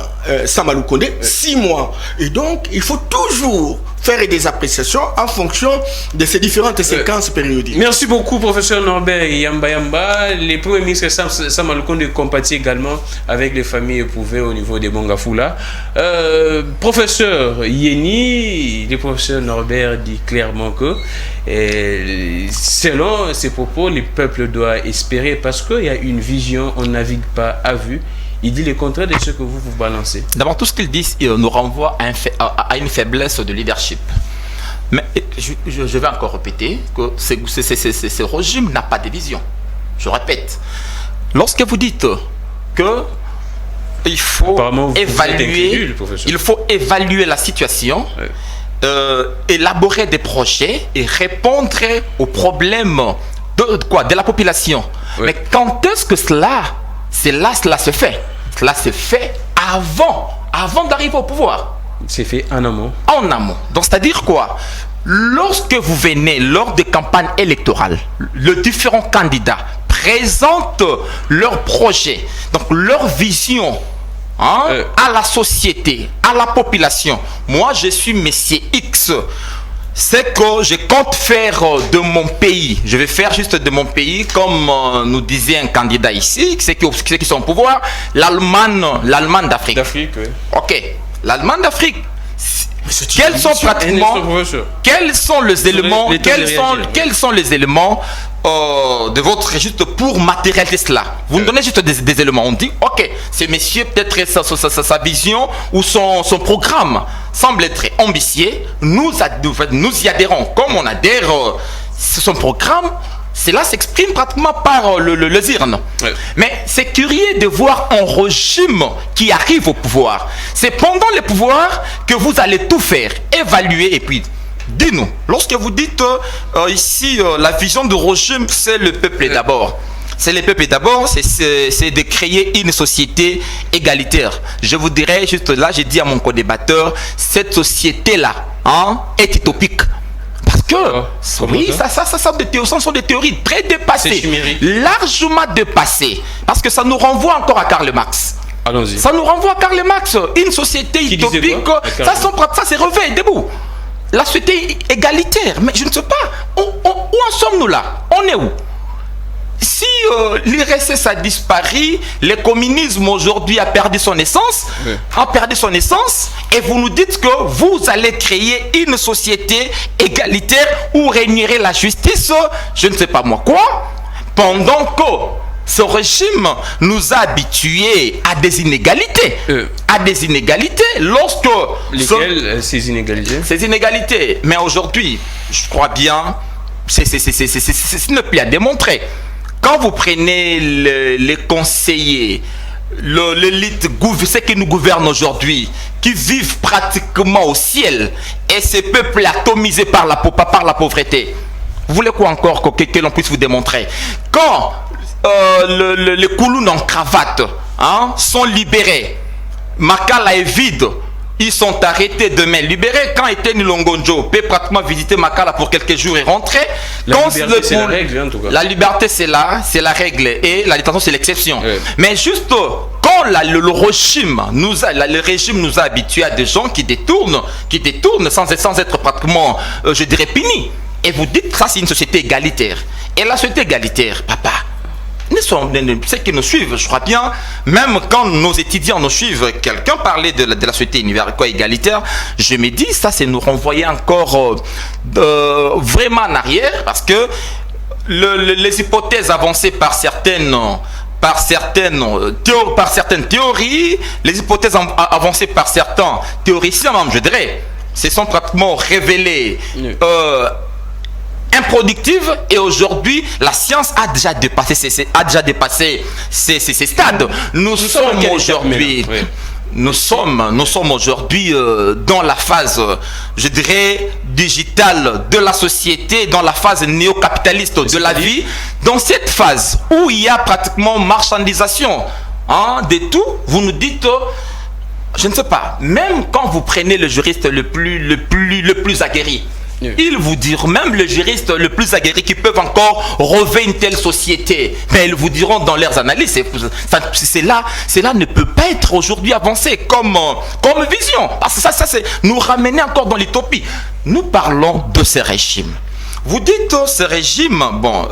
Samalou Kondé, 6 mois. Et donc, il faut toujours faire des appréciations en fonction de ces différentes séquences périodiques. Merci beaucoup, professeur Norbert Yamba. Les premiers ministres Samalou Kondé compatit également avec les familles éprouvées au niveau des Bangafoula. Professeur Yeni, le professeur Norbert dit clairement que selon ses propos, le peuple doit espérer parce qu'il y a une vision, on ne navigue pas à vue. Il dit le contraire de ce que vous balancez. D'abord, tout ce qu'il dit nous renvoie à une faiblesse de leadership. Mais je vais encore répéter que ce régime n'a pas de vision. Je répète. Lorsque vous dites que il faut évaluer la situation, élaborer des projets et répondre aux problèmes de la population. Oui. Mais quand est-ce que cela se fait? Cela se fait avant d'arriver au pouvoir. C'est fait en amont. En amont. Donc c'est-à-dire quoi? Lorsque vous venez lors des campagnes électorales, les différents candidats présentent leurs projets, donc leur vision à la société, à la population. Moi, je suis Monsieur X. C'est que je compte faire de mon pays. Je vais faire juste de mon pays, comme nous disait un candidat ici, ceux qui sont au pouvoir, l'Allemagne d'Afrique. Oui. Ok, l'Allemagne d'Afrique. Quels sont les éléments de votre registre pour matérialiser cela? Vous nous donnez juste des éléments. On dit, ok, c'est monsieur, peut-être sa vision ou son programme semble être ambitieux. Nous y adhérons. Comme on adhère son programme, Cela s'exprime pratiquement par le ZIRN. Ouais. Mais c'est curieux de voir un régime qui arrive au pouvoir. C'est pendant le pouvoir que vous allez tout faire, évaluer et puis dis-nous. Lorsque vous dites ici la vision du régime, c'est le peuple d'abord. C'est le peuple d'abord, c'est de créer une société égalitaire. Je vous dirais juste là, j'ai dit à mon co-débatteur, cette société-là est utopique. Parce que, oui, ça sont des théories très dépassées, largement dépassées. Parce que ça nous renvoie encore à Karl Marx. Allons-y. Ça nous renvoie à Karl Marx. Une société utopique, ça c'est réveil, debout. La société égalitaire, mais je ne sais pas, où en sommes-nous là? On est où? Si l'IRSS a disparu, le communisme aujourd'hui a perdu son essence, et vous nous dites que vous allez créer une société égalitaire où régnerait la justice, je ne sais pas moi quoi, pendant que ce régime nous a habitués à des inégalités. Lorsque... Lesquelles ces inégalités? Ces inégalités. Mais aujourd'hui, je crois bien, c'est ne plus à démontrer. Quand vous prenez les conseillers, l'élite, ceux qui nous gouvernent aujourd'hui, qui vivent pratiquement au ciel, et ce peuple atomisé par la pauvreté, vous voulez quoi encore que l'on puisse vous démontrer? Quand les Koulounes en cravate sont libérés, Makala est vide, ils sont arrêtés demain, libérés. Quand Etienne Longonjo peut pratiquement visiter Makala pour quelques jours et rentrer. La liberté, c'est la règle, en tout cas. La liberté, c'est la règle, et la détention, c'est l'exception. Oui. Mais juste quand le régime nous a habitués à des gens qui détournent sans être pratiquement, je dirais, punis. Et vous dites que ça, c'est une société égalitaire. Et la société égalitaire, papa, ceux qui nous suivent, je crois bien, même quand nos étudiants nous suivent, quelqu'un parlait de la société égalitaire, je me dis, ça c'est nous renvoyer encore vraiment en arrière, parce que les hypothèses avancées par certaines théories, les hypothèses avancées par certains théoriciens, même, je dirais, se sont pratiquement révélées improductive, et aujourd'hui la science a déjà dépassé ces stades. Nous sommes aujourd'hui dans la phase, je dirais, digitale de la société, dans la phase néocapitaliste de la vie, dans cette phase où il y a pratiquement marchandisation de tout. Vous nous dites, je ne sais pas, même quand vous prenez le juriste le plus aguerri, ils vous diront, même les juristes le plus aguerris qui peuvent encore relever une telle société, mais ils vous diront dans leurs analyses, cela ne peut pas être aujourd'hui avancé comme vision, parce que ça c'est nous ramener encore dans l'utopie. Nous parlons de ces régimes. Vous dites ce régime, bon,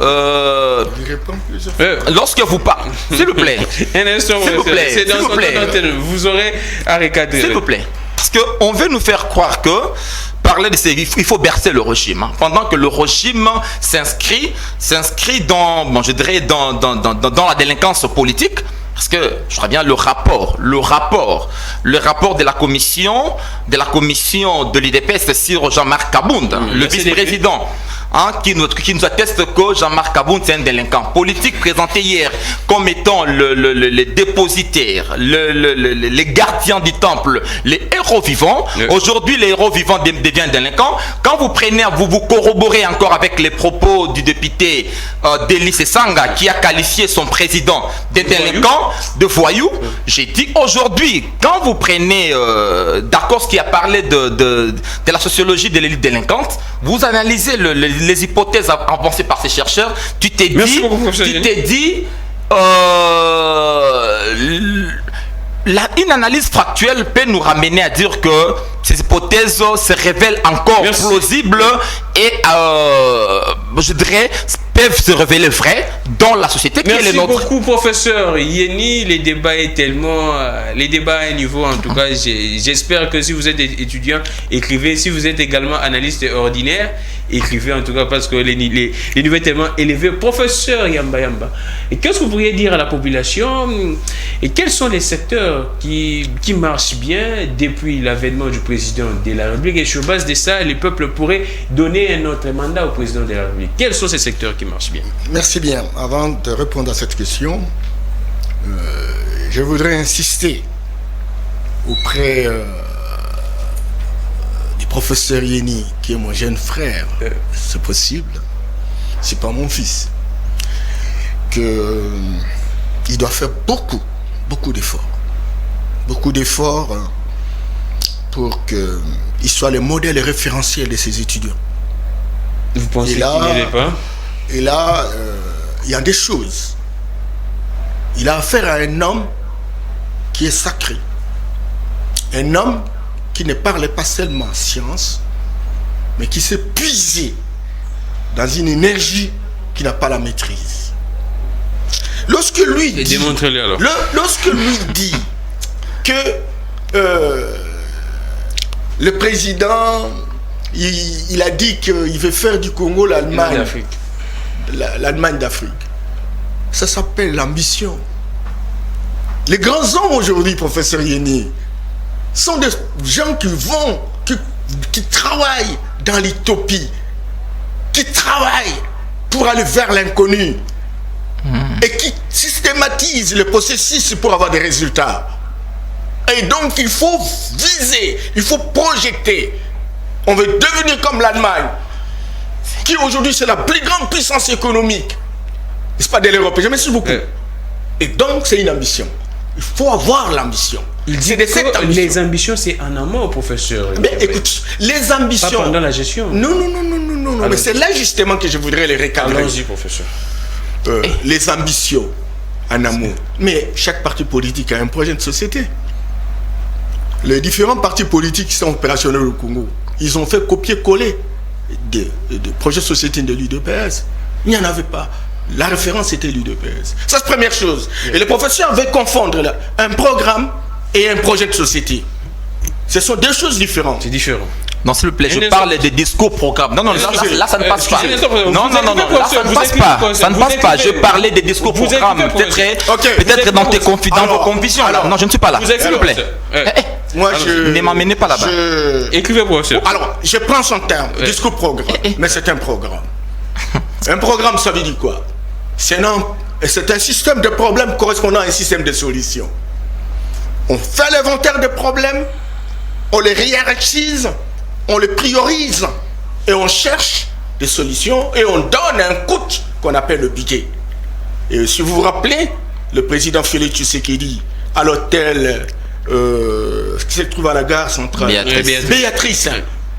lorsque vous parlez, s'il vous plaît, c'est dans son antenne, vous aurez à recadrer. S'il vous plaît, parce qu'on veut nous faire croire que parler de il faut bercer le régime, pendant que le régime s'inscrit dans, bon, je dirais, dans la délinquance politique, parce que je crois bien le rapport de la commission de l'IDPS sur Jean-Marc Kabound, le vice-président, qui nous atteste que Jean-Marc Kabound c'est un délinquant politique, présenté hier comme étant le dépositaire, les gardiens du temple, les héros vivants. Aujourd'hui, les héros vivants deviennent délinquants. Quand vous prenez, vous corroborez encore avec les propos du député Delis Sanga, qui a qualifié son président de délinquant, de voyou. J'ai dit aujourd'hui, quand vous prenez Darkos qui a parlé de la sociologie de l'élite délinquante, vous analysez les hypothèses avancées par ces chercheurs, tu t'es dit une analyse factuelle peut nous ramener à dire que ces hypothèses se révèlent encore plausibles et je dirais peuvent se révéler vraies dans la société qui est la nôtre. Merci beaucoup, professeur Yeni. Les débats à un niveau, en tout cas, j'espère que si vous êtes étudiant, écrivez. Si vous êtes également analyste ordinaire, écrivez en tout cas, parce que les niveaux sont tellement élevés. Professeur Yamba, et qu'est-ce que vous pourriez dire à la population, et quels sont les secteurs qui marchent bien depuis l'avènement du président de la République, et sur base de ça, les peuples pourraient donner un autre mandat au président de la République? Quels sont ces secteurs qui marchent? marche bien. Merci bien. Avant de répondre à cette question, je voudrais insister auprès du professeur Yeni, qui est mon jeune frère, c'est possible, c'est pas mon fils, qu'il doit faire beaucoup d'efforts. Beaucoup d'efforts pour qu'il soit le modèle référentiel de ses étudiants. Vous pensez qu'il n'est pas? Et là, il y a des choses. Il a affaire à un homme qui est sacré. Un homme qui ne parle pas seulement science, mais qui s'est puisé dans une énergie qui n'a pas la maîtrise. Lorsque lui dit, lorsque lui dit que le président, il a dit qu'il veut faire du Congo l'Allemagne d'Afrique, ça s'appelle l'ambition. Les grands hommes aujourd'hui, professeur Yeni, sont des gens qui travaillent dans l'utopie, qui travaillent pour aller vers l'inconnu et qui systématisent le processus pour avoir des résultats. Et donc il faut viser, il faut projeter. On veut devenir comme l'Allemagne, qui aujourd'hui c'est la plus grande puissance économique, n'est-ce pas, de l'Europe. Je m'excuse beaucoup. Et donc c'est une ambition. Il faut avoir l'ambition. Il dit que les ambitions, c'est en amont, professeur. Mais écoute, les ambitions... Pas pendant la gestion. Non, mais c'est là justement que je voudrais les recadrer. Allons-y, professeur. Les ambitions en amont. Mais chaque parti politique a un projet de société. Les différents partis politiques qui sont opérationnels au Congo, ils ont fait copier-coller des projets de société de l'UDPS. Il n'y en avait pas. La référence était l'UDPS. Ça, c'est la première chose. Et le professeur veut confondre là, un programme et un projet de société. Ce sont deux choses différentes. C'est différent. Non, s'il vous plaît, je parle des discours-programmes. Non, là, ça ne passe pas. Non, là, ça ne passe pas. Ça ne passe pas. Je parlais des discours-programmes. Peut-être dans vos convictions. Non, je ne suis pas là. S'il vous plaît. Moi, ne m'emmenez pas là-bas. Écrivez, professeur. Alors, je prends son terme, discours-programme. Mais c'est un programme. Un programme, ça veut dire quoi? C'est un système de problèmes correspondant à un système de solutions. On fait l'inventaire des problèmes, on les hiérarchise, on les priorise et on cherche des solutions et on donne un coût qu'on appelle le budget. Et si vous vous rappelez, le président Félix Tshisekedi à l'hôtel qui se trouve à la gare centrale, Béatrice,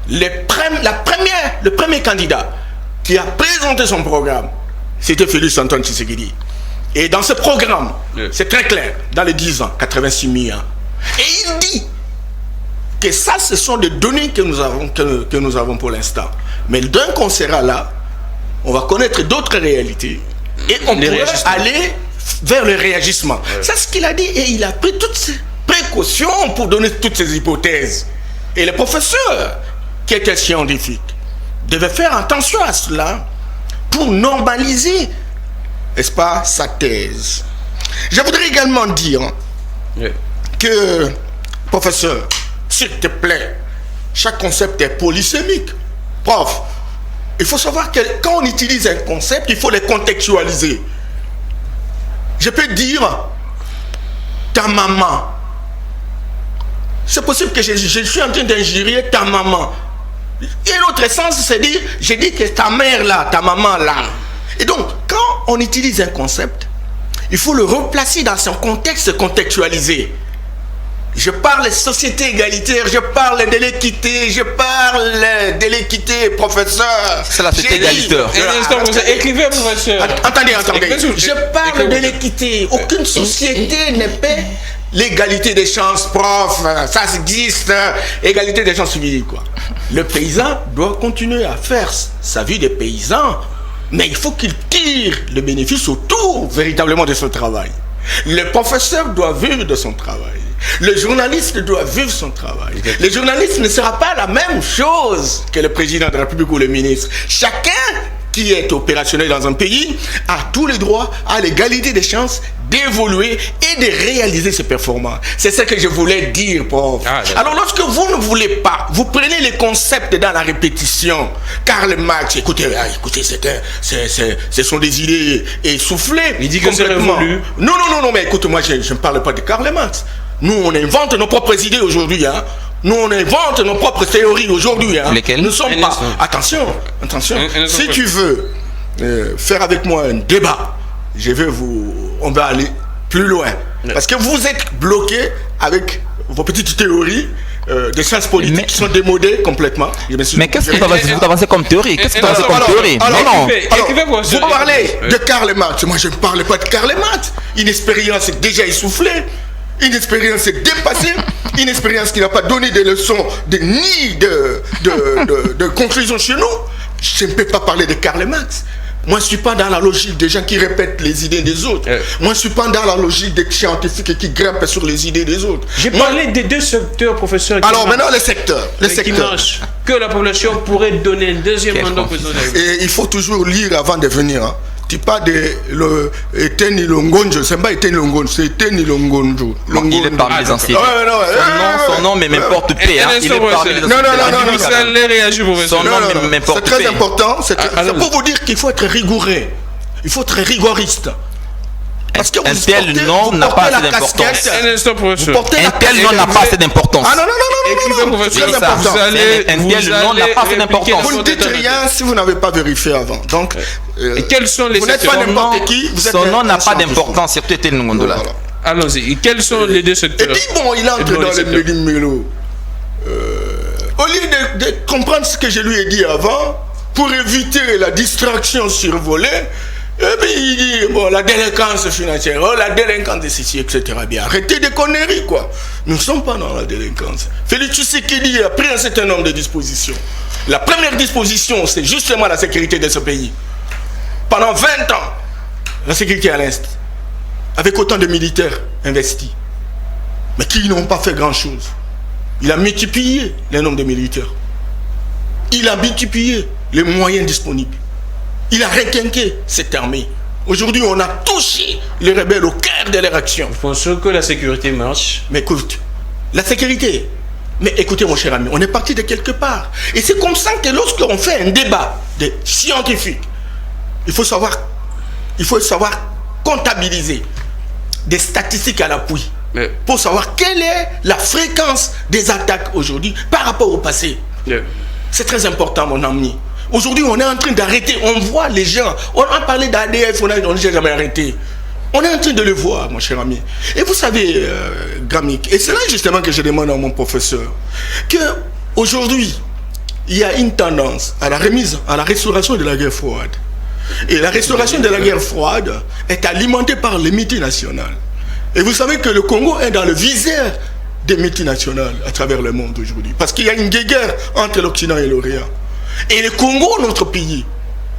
le premier candidat qui a présenté son programme, c'était Félix Antoine Tshisekedi. Et dans ce programme, c'est très clair, dans les 10 ans, 86 millions. Et il dit que ça, ce sont des données que nous avons pour l'instant. Mais d'un concert à là, on va connaître d'autres réalités. Et on pourrait aller vers le réagissement. C'est ce qu'il a dit. Et il a pris toutes ces précautions pour donner toutes ces hypothèses. Et le professeur, qui était scientifique, devait faire attention à cela pour normaliser, n'est-ce pas, sa thèse. Je voudrais également dire que, professeur, s'il te plaît, chaque concept est polysémique. Prof, il faut savoir que quand on utilise un concept, il faut le contextualiser. Je peux dire ta maman. C'est possible que je suis en train d'injurier ta maman. Et l'autre sens, c'est dire, j'ai dit que ta mère là, ta maman là. Et donc, quand on utilise un concept, il faut le replacer dans son contexte contextualisé. Je parle de société égalitaire, je parle de l'équité, professeur. C'est la société égalitaire. Écrivez, professeur. Attendez. Je parle de l'équité. Aucune société ne paie l'égalité des chances, prof. Ça existe. Égalité des chances civiles, quoi. Le paysan doit continuer à faire sa vie de paysan, mais il faut qu'il tire le bénéfice autour véritablement de son travail. Le professeur doit vivre de son travail. Le journaliste doit vivre son travail. Le journaliste ne sera pas la même chose que le président de la République ou le ministre. Chacun qui est opérationnel dans un pays a tous les droits, a l'égalité des chances d'évoluer et de réaliser ses performances. C'est ce que je voulais dire, prof. Alors, lorsque vous ne voulez pas, vous prenez les concepts dans la répétition. Karl Marx, écoutez, ce sont des idées essoufflées. Il dit que c'est révolu. Non, mais écoute-moi, je ne parle pas de Karl Marx. Nous, on invente nos propres idées aujourd'hui, hein. Nous, on invente nos propres théories aujourd'hui. Hein. Lesquelles? Nous ne sommes pas... Attention. Si tu veux faire avec moi un débat, on va aller plus loin. Parce que vous êtes bloqué avec vos petites théories des sciences politiques qui sont démodées complètement. Mais qu'est-ce que vous avancez comme théorie? Qu'est-ce que vous avancez comme théorie? Vous parlez de Karl Marx. Moi, je ne parle pas de Karl Marx. Une expérience déjà essoufflée. Une expérience dépassée, une expérience qui n'a pas donné des leçons ni de conclusion chez nous. Je ne peux pas parler de Karl Marx. Moi, je ne suis pas dans la logique des gens qui répètent les idées des autres. Moi, je ne suis pas dans la logique des scientifiques qui grimpent sur les idées des autres. J'ai parlé des deux secteurs, professeur. Alors maintenant, les secteurs. Que la population pourrait donner un deuxième mandat. Et il faut toujours lire avant de venir. Hein. Tu parles de Eteni Longonjo, c'est pas Eteni Longonjo, c'est Eteni Longonjo. Il est parmi les anciens. Son nom m'importe peu. Il est parmi les anciens. Non. Son nom m'importe peu. C'est très important. C'est pour vous dire qu'il faut être rigoureux. Il faut être rigoriste. Parce que un tel nom n'a pas assez d'importance. Un tel nom n'a pas assez d'importance. Ah non. Un tel nom n'a pas assez d'importance. Vous ne dites rien si vous n'avez pas vérifié avant. Donc, quels sont les vous n'êtes pas n'importe qui. Son nom n'a pas d'importance, surtout tel nom de là. Allons-y. Quels sont les deux secteurs? Et puis bon, il entre dans le méli-mélo. Au lieu de comprendre ce que je lui ai dit avant, pour éviter la distraction survolée, et puis il dit, bon, la délinquance financière, la délinquance de ceci, etc. Bien, arrêtez des conneries, quoi. Nous ne sommes pas dans la délinquance. Félix Tshisekedi a pris un certain nombre de dispositions. La première disposition, c'est justement la sécurité de ce pays. Pendant 20 ans, la sécurité à l'Est, avec autant de militaires investis, mais qui n'ont pas fait grand-chose. Il a multiplié le nombre de militaires. Il a multiplié les moyens disponibles. Il a requinqué cette armée. Aujourd'hui, on a touché les rebelles au cœur de leur action. Vous pensez que la sécurité marche? Mais écoute, la sécurité... Mais écoutez, mon cher ami, on est parti de quelque part. Et c'est comme ça que lorsqu'on fait un débat de scientifique, il faut savoir comptabiliser des statistiques à l'appui pour savoir quelle est la fréquence des attaques aujourd'hui par rapport au passé. C'est très important, mon ami. Aujourd'hui, on est en train d'arrêter. On voit les gens. On a parlé d'ADF, on n'a jamais arrêté. On est en train de le voir, mon cher ami. Et vous savez, Gramik, et c'est là justement que je demande à mon professeur, qu'aujourd'hui, il y a une tendance à la remise, à la restauration de la guerre froide. Et la restauration de la guerre froide est alimentée par les multinationales. Et vous savez que le Congo est dans le viseur des multinationales à travers le monde aujourd'hui. Parce qu'il y a une guerre entre l'Occident et l'Orient. Et le Congo, notre pays,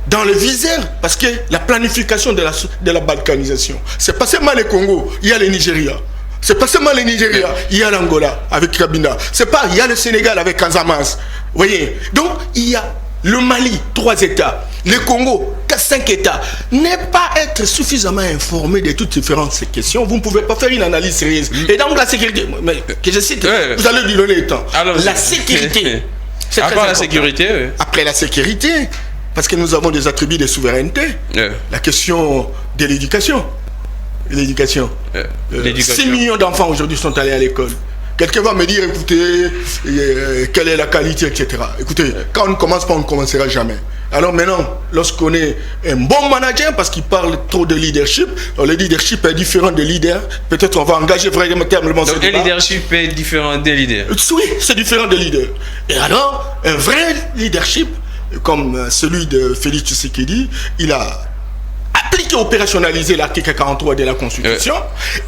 dans le viseur, parce que la planification de la balkanisation, c'est pas seulement le Congo, il y a le Nigeria. C'est pas seulement le Nigeria, il y a l'Angola avec Kabila. C'est pas, il y a le Sénégal avec Casamance. Vous voyez? Donc, il y a le Mali, 3 États. Le Congo, 5 États. Ne pas être suffisamment informé de toutes ces questions, vous ne pouvez pas faire une analyse sérieuse. Et donc, la sécurité, mais, que je cite, vous allez lui donner le temps. Alors, la sécurité. Après la sécurité, Après la sécurité, parce que nous avons des attributs de souveraineté. La question de l'éducation. L'éducation. 6 millions d'enfants aujourd'hui sont allés à l'école. Quelqu'un va me dire, écoutez, quelle est la qualité, etc. Écoutez, quand on ne commence pas, on ne commencera jamais. Alors maintenant, lorsqu'on est un bon manager, parce qu'il parle trop de leadership, le leadership est différent des leaders, peut-être on va engager vraiment termement. Donc le leadership est différent des leaders. Oui, c'est différent des leaders. Et alors, un vrai leadership, comme celui de Félix Tshisekedi, il a appliqué, opérationnalisé l'article 43 de la Constitution,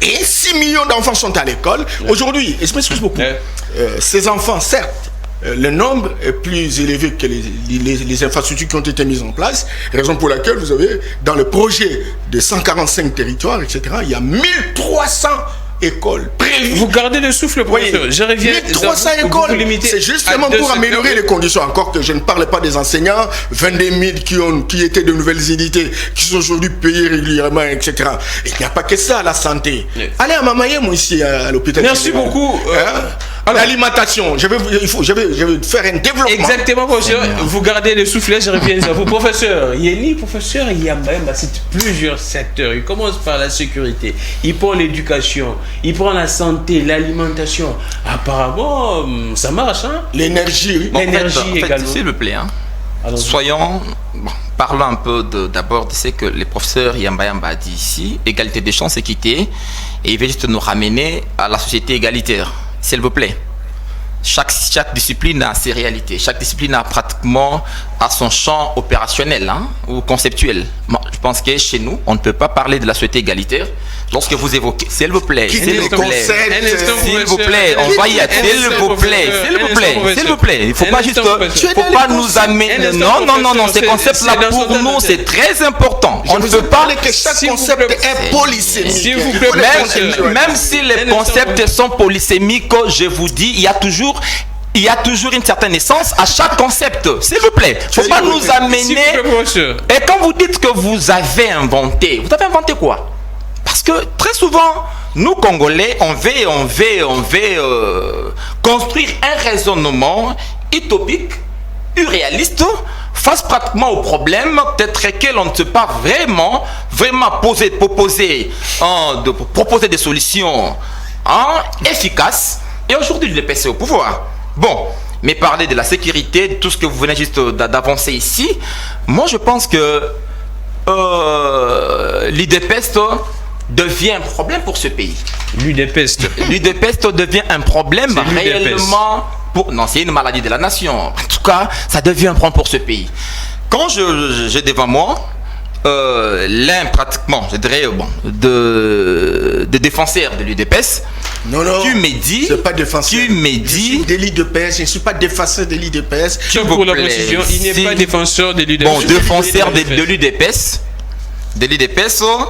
et 6 millions d'enfants sont à l'école. Aujourd'hui, et je m'excuse beaucoup, ces enfants, certes, le nombre est plus élevé que les infrastructures qui ont été mises en place, raison pour laquelle vous avez, dans le projet de 145 territoires, etc., il y a 1300 écoles prévues. Vous gardez le souffle, professeur. Oui. Je reviens. 1300 écoles. C'est justement pour améliorer les conditions. Encore que je ne parle pas des enseignants, 22 000 qui étaient de nouvelles unités, qui sont aujourd'hui payés régulièrement, etc. Il n'y a pas que ça à la santé. Yes. Allez à Mamaye, moi, ici, à l'hôpital. Merci beaucoup. L'alimentation, je vais faire un développement. Exactement, professeur. Vous gardez le souffle, je reviens à vous. Professeur Yeni, professeur Yambaemba, c'est plusieurs secteurs. Il commence par la sécurité, il prend l'éducation, il prend la santé, l'alimentation. Apparemment, ça marche, hein? L'énergie. L'énergie également. S'il vous plaît, hein? Soyons... Bon, parlons un peu d'abord de ce que le professeur Yambaemba a dit ici, égalité des chances, équité, et il veut juste nous ramener à la société égalitaire. S'il vous plaît. Chaque discipline a ses réalités. Chaque discipline a pratiquement son champ opérationnel, hein, ou conceptuel. Moi, je pense que chez nous, on ne peut pas parler de la société égalitaire lorsque vous évoquez. S'il vous plaît. S'il vous plaît. On va y être. S'il vous plaît. Il ne faut pas juste. Il ne faut pas nous amener. Non. Ces concepts-là, pour nous, c'est très important. On ne peut pas. Que chaque concept est polysémique. S'il vous plaît. Même si les concepts sont polysémiques, je vous dis, il y a toujours une certaine essence à chaque concept. S'il vous plaît. Il ne faut pas nous amener. Et quand vous dites que vous avez inventé quoi? Parce que très souvent, nous Congolais, on veut construire un raisonnement utopique, irréaliste, face pratiquement aux problèmes peut-être lesquels on ne peut pas vraiment proposer des solutions efficaces. Et aujourd'hui, le PC au pouvoir. Bon, mais parler de la sécurité, de tout ce que vous venez juste d'avancer ici, moi je pense que l'UDPS devient un problème pour ce pays. L'UDPS devient un problème réellement. Non, c'est une maladie de la nation. En tout cas, ça devient un problème pour ce pays. Quand j'ai devant moi l'un pratiquement, je dirais, de défenseur de l'UDPS, tu me dis, c'est pas défenseur. Tu me dis, de l'UDPS, je ne suis pas défenseur de l'UDPS. Pour la précision, il n'est pas défenseur de l'UDPS. Bon, défenseur de l'UDPS.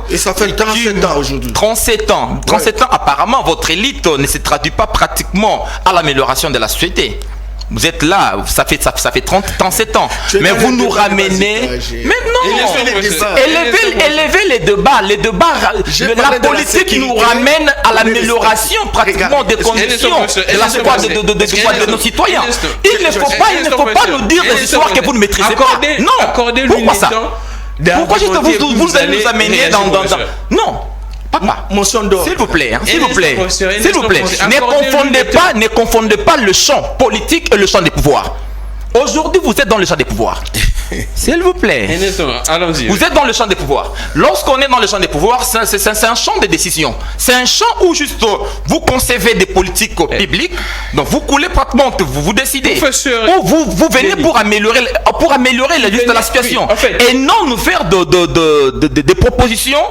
Et ça fait 37 ans aujourd'hui. 37 ans. 37 ans, apparemment, votre élite ne se traduit pas pratiquement à l'amélioration de la société. Vous êtes là, ça fait 37 ans. Mais vous nous ramenez. Mais non, élevez les débats. La politique nous ramène à l'amélioration pratiquement des conditions de nos citoyens. Il ne faut pas nous dire des histoires que vous ne maîtrisez pas. Non, pourquoi ça? Pourquoi juste vous allez nous amener dans... Non, papa, s'il vous plaît, ne confondez pas le champ politique et le champ des pouvoirs. Aujourd'hui, vous êtes dans le champ des pouvoirs. S'il vous plaît. Allons-y. Vous êtes dans le champ des pouvoirs. Lorsqu'on est dans le champ des pouvoirs, c'est un champ de décision. C'est un champ où juste vous concevez des politiques publiques. Donc vous coulez pratiquement, vous décidez. Ou vous venez pour améliorer la situation. Et non nous faire des propositions.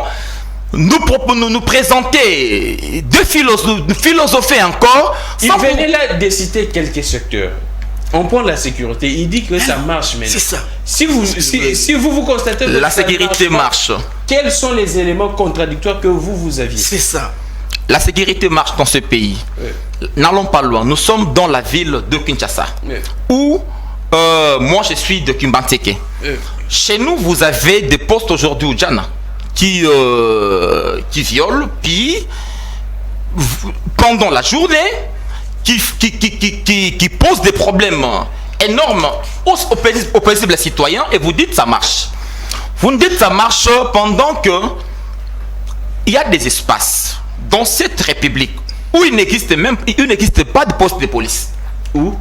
Nous présenter, philosopher encore. Il venait là de citer quelques secteurs. On prend la sécurité, il dit que ça marche maintenant. C'est ça. Si vous constatez que la sécurité marche, quels sont les éléments contradictoires que vous aviez? C'est ça. La sécurité marche dans ce pays. N'allons pas loin. Nous sommes dans la ville de Kinshasa, où moi je suis de Kimbanteke. Chez nous, vous avez des postes aujourd'hui au Djana qui violent, puis pendant la journée, qui pose des problèmes énormes aux paisibles citoyens, et vous dites ça marche. Vous nous dites ça marche pendant que il y a des espaces dans cette république où il n'existe pas de poste de police. Où?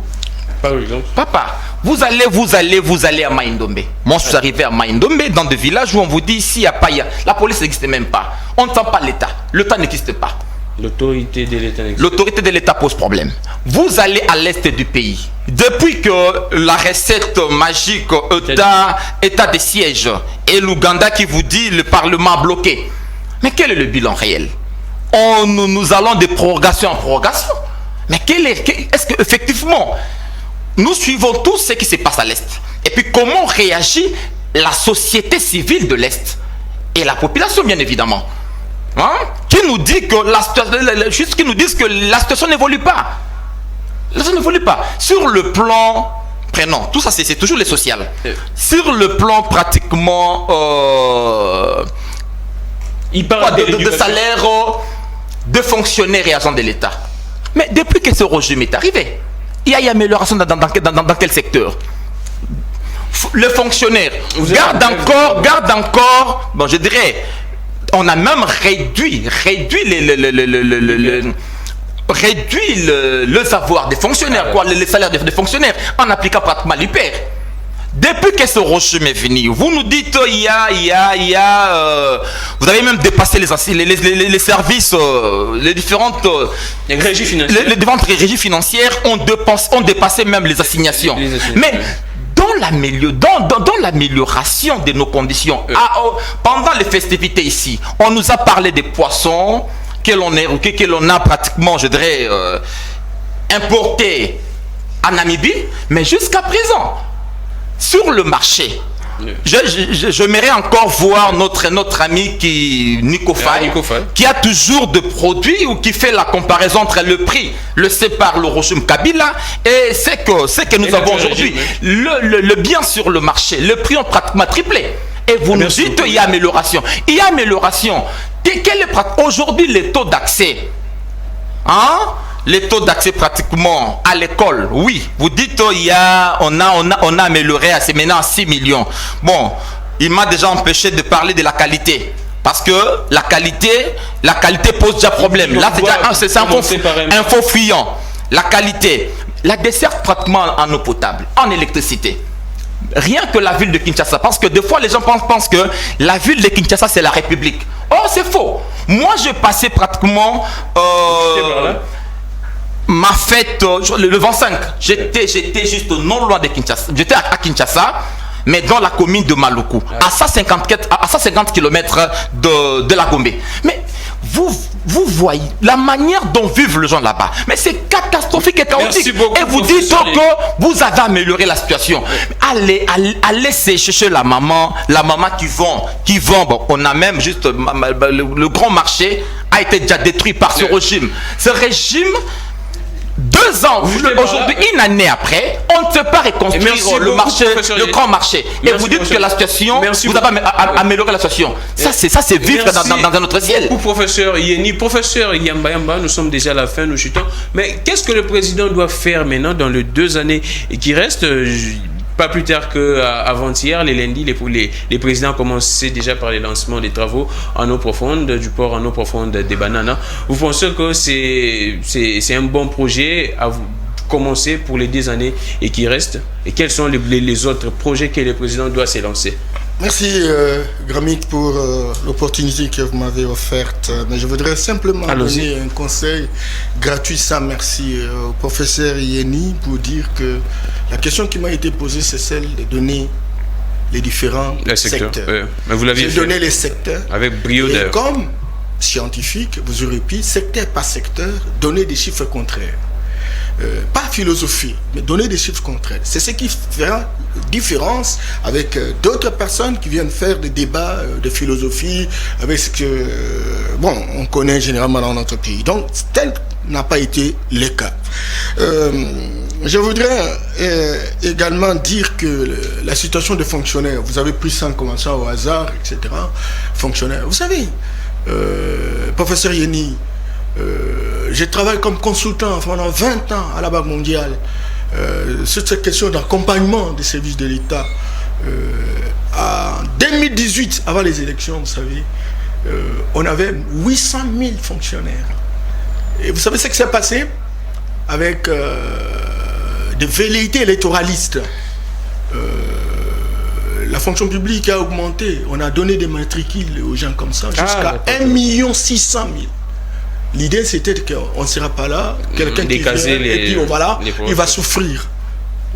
Par exemple. Papa, vous allez à Maïndombe. Moi, je suis arrivé à Maïndombe, dans des villages où on vous dit ici, il n'y a pas, la police n'existe même pas. On ne sent pas l'État. L'État n'existe pas. L'autorité de l'État n'existe pas. L'autorité de l'État pose problème. Vous allez à l'est du pays. Depuis que la recette magique état de siège et l'Ouganda qui vous dit le Parlement bloqué. Mais quel est le bilan réel? Nous allons de prorogation en prorogation. Mais est-ce qu'effectivement, nous suivons tout ce qui se passe à l'Est? Et puis comment réagit la société civile de l'Est? Et la population, bien évidemment. qui nous dit que qui nous disent que la situation n'évolue pas. La situation n'évolue pas. Sur le plan, prenons, tout ça c'est toujours les sociales. Sur le plan pratiquement il parle de salaire de fonctionnaires et agents de l'État. Mais depuis que ce régime est arrivé, il y a une amélioration dans quel secteur? Le fonctionnaire garde encore, bon, je dirais, on a même réduit le savoir des fonctionnaires, les salaires des fonctionnaires, en appliquant pratiquement l'hyper. Depuis que ce régime est venu, vous nous dites vous avez même dépassé les services, les différentes régies financières ont dépassé même les assignations. Mais dans l'amélioration de nos conditions, pendant les festivités ici, on nous a parlé des poissons que l'on a pratiquement, je dirais, importés en Namibie, mais jusqu'à présent, sur le marché, j'aimerais encore voir notre ami Nico Faye, qui a toujours de produits ou qui fait la comparaison entre le prix laissé par le régime Kabila et ce que nous avons aujourd'hui. Le bien sur le marché, le prix ont pratiquement triplé. Et vous nous dites qu'il y a amélioration. Il y a amélioration. Aujourd'hui, les taux d'accès, les taux d'accès pratiquement à l'école, oui, vous dites on a amélioré à maintenant à 6 millions. Bon, il m'a déjà empêché de parler de la qualité. Parce que la qualité pose déjà problème. Là, c'est un faux fuyant. La qualité, la desserte pratiquement en eau potable, en électricité. Rien que la ville de Kinshasa, parce que des fois les gens pensent que la ville de Kinshasa c'est la République. Oh, c'est faux. Moi, je passais pratiquement ma fête le 25. J'étais juste non loin de Kinshasa. J'étais à Kinshasa, mais dans la commune de Maluku, à 150 km de la Gombe. Mais vous voyez la manière dont vivent les gens là-bas. Mais c'est catastrophique et chaotique. Et vous dites que vous avez amélioré la situation. Allez chercher la maman qui vend. Bon, on a même juste le grand marché a été déjà détruit par ce régime. Ce régime, 2 ans, aujourd'hui, une année après, on ne peut pas reconstruire le grand marché. Et vous dites que la situation, vous avez amélioré la situation. Ça, c'est vivre dans un autre ciel. Pour professeur Yeni, professeur Yamba, nous sommes déjà à la fin, nous chutons. Mais qu'est-ce que le président doit faire maintenant dans les 2 années qui restent? Pas plus tard qu'avant-hier, les lundis, les présidents commençaient déjà par les lancements des travaux en eau profonde, du port en eau profonde des bananes. Vous pensez que c'est un bon projet à commencer pour les 2 années et qui restent? Et quels sont les autres projets que le président doit se lancer? Merci Gramik pour l'opportunité que vous m'avez offerte. Mais je voudrais simplement donner un conseil gratuit sans merci au professeur Yeni pour dire que la question qui m'a été posée, c'est celle de donner les différents secteurs. Mais vous l'aviez J'ai donné les secteurs. Avec brio. Et comme scientifique, vous aurez pu, secteur par secteur, donner des chiffres contraires. Pas philosophie, mais donner des chiffres contraires. C'est ce qui fera différence avec d'autres personnes qui viennent faire des débats de philosophie avec ce que on connaît généralement dans notre pays. Donc, tel n'a pas été le cas. Je voudrais également dire que la situation des fonctionnaires, vous avez pris ça en commençant au hasard, etc. Fonctionnaires, vous savez, professeur Yeni, je travaille comme consultant pendant 20 ans à la Banque mondiale sur cette question d'accompagnement des services de l'État. En 2018, avant les élections, vous savez, on avait 800 000 fonctionnaires. Et vous savez ce qui s'est passé avec des velléités électoralistes. La fonction publique a augmenté. On a donné des matricules aux gens comme ça jusqu'à 1,6 million. L'idée, c'était qu'on ne sera pas là, quelqu'un qui vient, et puis il va souffrir.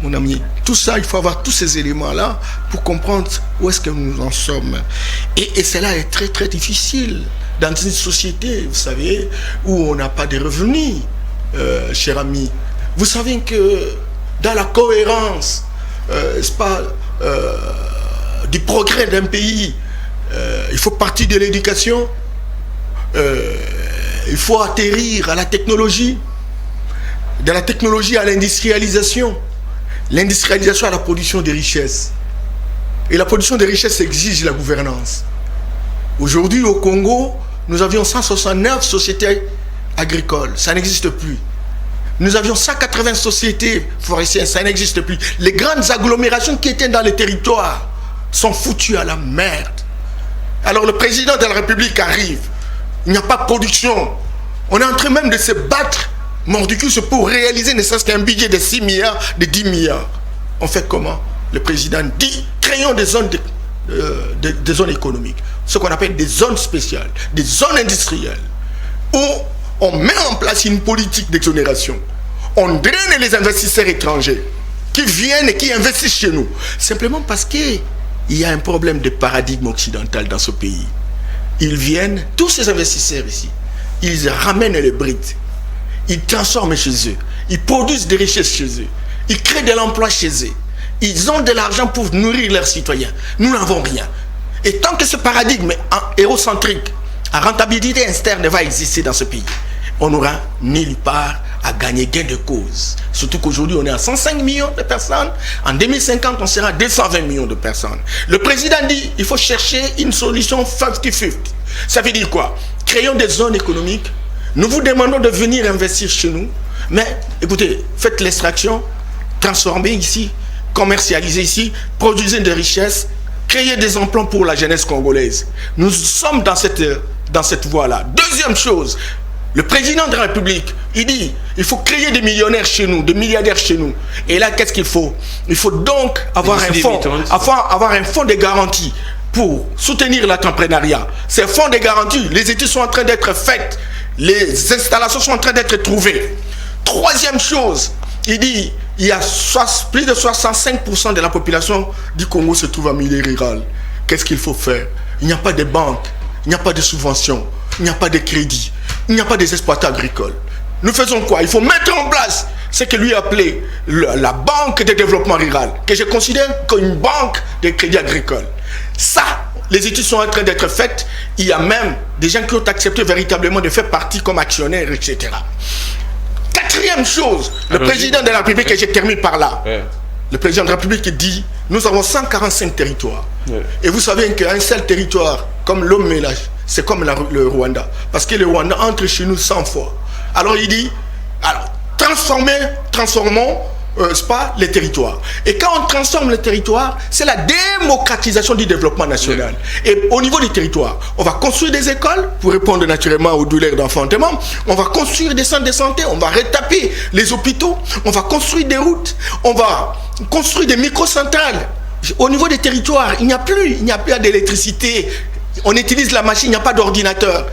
Mon ami, tout ça, il faut avoir tous ces éléments-là pour comprendre où est-ce que nous en sommes. Et cela est très, très difficile dans une société, vous savez, où on n'a pas de revenus, cher ami. Vous savez que dans la cohérence, du progrès d'un pays, il faut partir de l'éducation. il faut atterrir à la technologie, de la technologie à l'industrialisation, l'industrialisation à la production des richesses. Et la production des richesses exige la gouvernance. Aujourd'hui, au Congo, nous avions 169 sociétés agricoles, ça n'existe plus. Nous avions 180 sociétés forestières, ça n'existe plus. Les grandes agglomérations qui étaient dans les territoires sont foutues à la merde. Alors le président de la République arrive, il n'y a pas de production. On est en train même de se battre mordicus pour réaliser ne serait-ce qu'un budget de 6 milliards, de 10 milliards. On fait comment? Le président dit, créons des zones, des zones économiques, ce qu'on appelle des zones spéciales, des zones industrielles, où on met en place une politique d'exonération. On draine les investisseurs étrangers qui viennent et qui investissent chez nous. Simplement parce qu'il y a un problème de paradigme occidental dans ce pays. Ils viennent, tous ces investisseurs ici, ils ramènent les briques, ils transforment chez eux, ils produisent des richesses chez eux, ils créent de l'emploi chez eux. Ils ont de l'argent pour nourrir leurs citoyens. Nous n'avons rien. Et tant que ce paradigme hérocentrique à rentabilité externe va exister dans ce pays, on n'aura nulle part à gagner gain de cause. Surtout qu'aujourd'hui, on est à 105 millions de personnes. En 2050, on sera à 220 millions de personnes. Le président dit il faut chercher une solution 50-50. Ça veut dire quoi? Créons des zones économiques. Nous vous demandons de venir investir chez nous. Mais écoutez, faites l'extraction, transformez ici, commercialisez ici, produisez des richesses, créez des emplois pour la jeunesse congolaise. Nous sommes dans cette voie-là. Deuxième chose, le président de la République, il dit, il faut créer des millionnaires chez nous, des milliardaires chez nous. Et là, qu'est-ce qu'il faut? Il faut donc avoir un fonds de garantie pour soutenir l'entrepreneuriat. Ces fonds de garantie, les études sont en train d'être faites, les installations sont en train d'être trouvées. Troisième chose, il dit, il y a plus de 65% de la population du Congo se trouve en milieu rural. Qu'est-ce qu'il faut faire? Il n'y a pas de banque, il n'y a pas de subvention, il n'y a pas de crédit, il n'y a pas des exploitants agricoles. Nous faisons quoi? Il faut mettre en place ce que lui appelait la banque de développement rural, que je considère comme une banque de crédit agricole. Ça, les études sont en train d'être faites. Il y a même des gens qui ont accepté véritablement de faire partie comme actionnaires, etc. Quatrième chose, le président de la République, et je termine par là, le président de la République dit, nous avons 145 territoires. Et vous savez qu'un seul territoire, comme l'homme mélange, c'est comme le Rwanda. Parce que le Rwanda entre chez nous 100 fois. Alors il dit, alors, transformons pas les territoires. Et quand on transforme les territoires, c'est la démocratisation du développement national. Et au niveau des territoires, on va construire des écoles pour répondre naturellement aux douleurs d'enfantement. On va construire des centres de santé, on va retaper les hôpitaux, on va construire des routes, on va construire des microcentrales. Au niveau des territoires, il n'y a plus d'électricité. On utilise la machine, il n'y a pas d'ordinateur.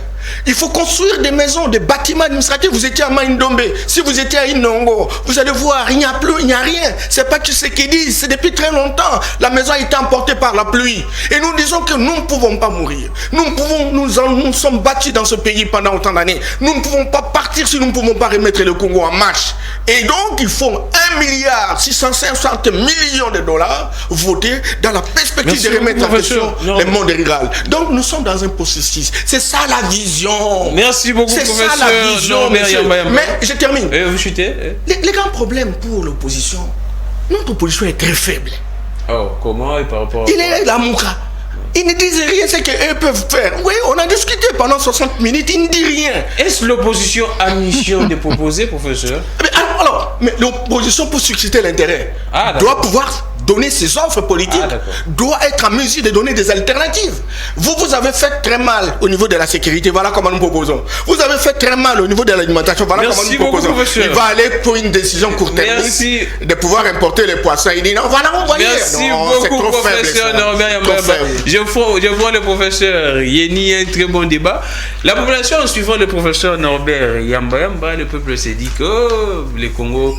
Il faut construire des maisons, des bâtiments administratifs. Vous étiez à Maïndombe, si vous étiez à Inongo, vous allez voir, il n'y a plus, il n'y a rien. C'est pas que ce qu'ils disent, c'est depuis très longtemps. La maison a été emportée par la pluie. Et nous disons que nous ne pouvons pas mourir. Nous sommes battus dans ce pays pendant autant d'années. Nous ne pouvons pas partir si nous ne pouvons pas remettre le Congo en marche. Et donc, il faut 1,660 milliard de dollars votés dans la perspective de remettre en question le monde rural. Donc, nous sommes dans un processus. C'est ça la vision. Merci beaucoup, professeur. C'est ça la vision, monsieur. Mais je termine. Vous chutez. Les grands problèmes pour l'opposition, notre opposition est très faible. Oh, comment et par rapport à... Il est là, Mouka. Ils ne disent rien, c'est qu'eux peuvent faire. Oui, on a discuté pendant 60 minutes, ils ne disent rien. Est-ce l'opposition a mission de proposer, professeur? Mais l'opposition, pour susciter l'intérêt, doit pouvoir donner ses offres politiques, doit être en mesure de donner des alternatives. Vous avez fait très mal au niveau de la sécurité, voilà comment nous proposons. Vous avez fait très mal au niveau de l'alimentation, voilà comment nous proposons. Il va aller pour une décision court-termiste de pouvoir importer les poissons. Il dit non, voilà, on va Merci beaucoup, professeur Norbert Yambamba. Je vois le professeur Yeni, un très bon débat. La population, en suivant le professeur Norbert Yambamba, le peuple s'est dit que le Congo,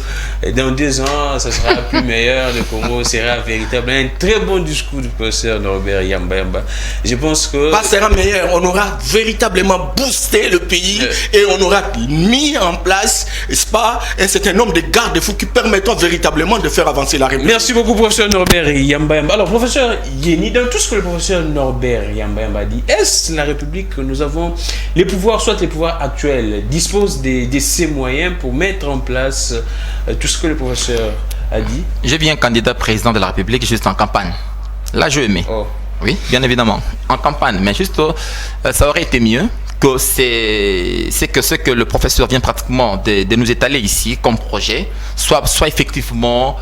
dans 2 ans, ça sera plus meilleur. Le Congo, c'est sera véritablement un très bon discours du professeur Norbert Yamba Yamba. Je pense que... Pas sera meilleur, on aura véritablement boosté le pays et on aura mis en place, n'est-ce pas, un certain nombre de garde-fous qui permettront véritablement de faire avancer la République. Merci beaucoup, professeur Norbert Yamba Yamba. Alors, professeur Yeni, dans tout ce que le professeur Norbert Yamba Yamba dit, est-ce la République que nous avons les pouvoirs, soit les pouvoirs actuels, disposent de ces moyens pour mettre en place tout ce que le professeur a dit? Je viens candidat président de la République juste en campagne. Là, je mets. Oh. Oui, bien évidemment, en campagne. Mais juste, ça aurait été mieux que c'est que ce que le professeur vient pratiquement de nous étaler ici comme projet soit effectivement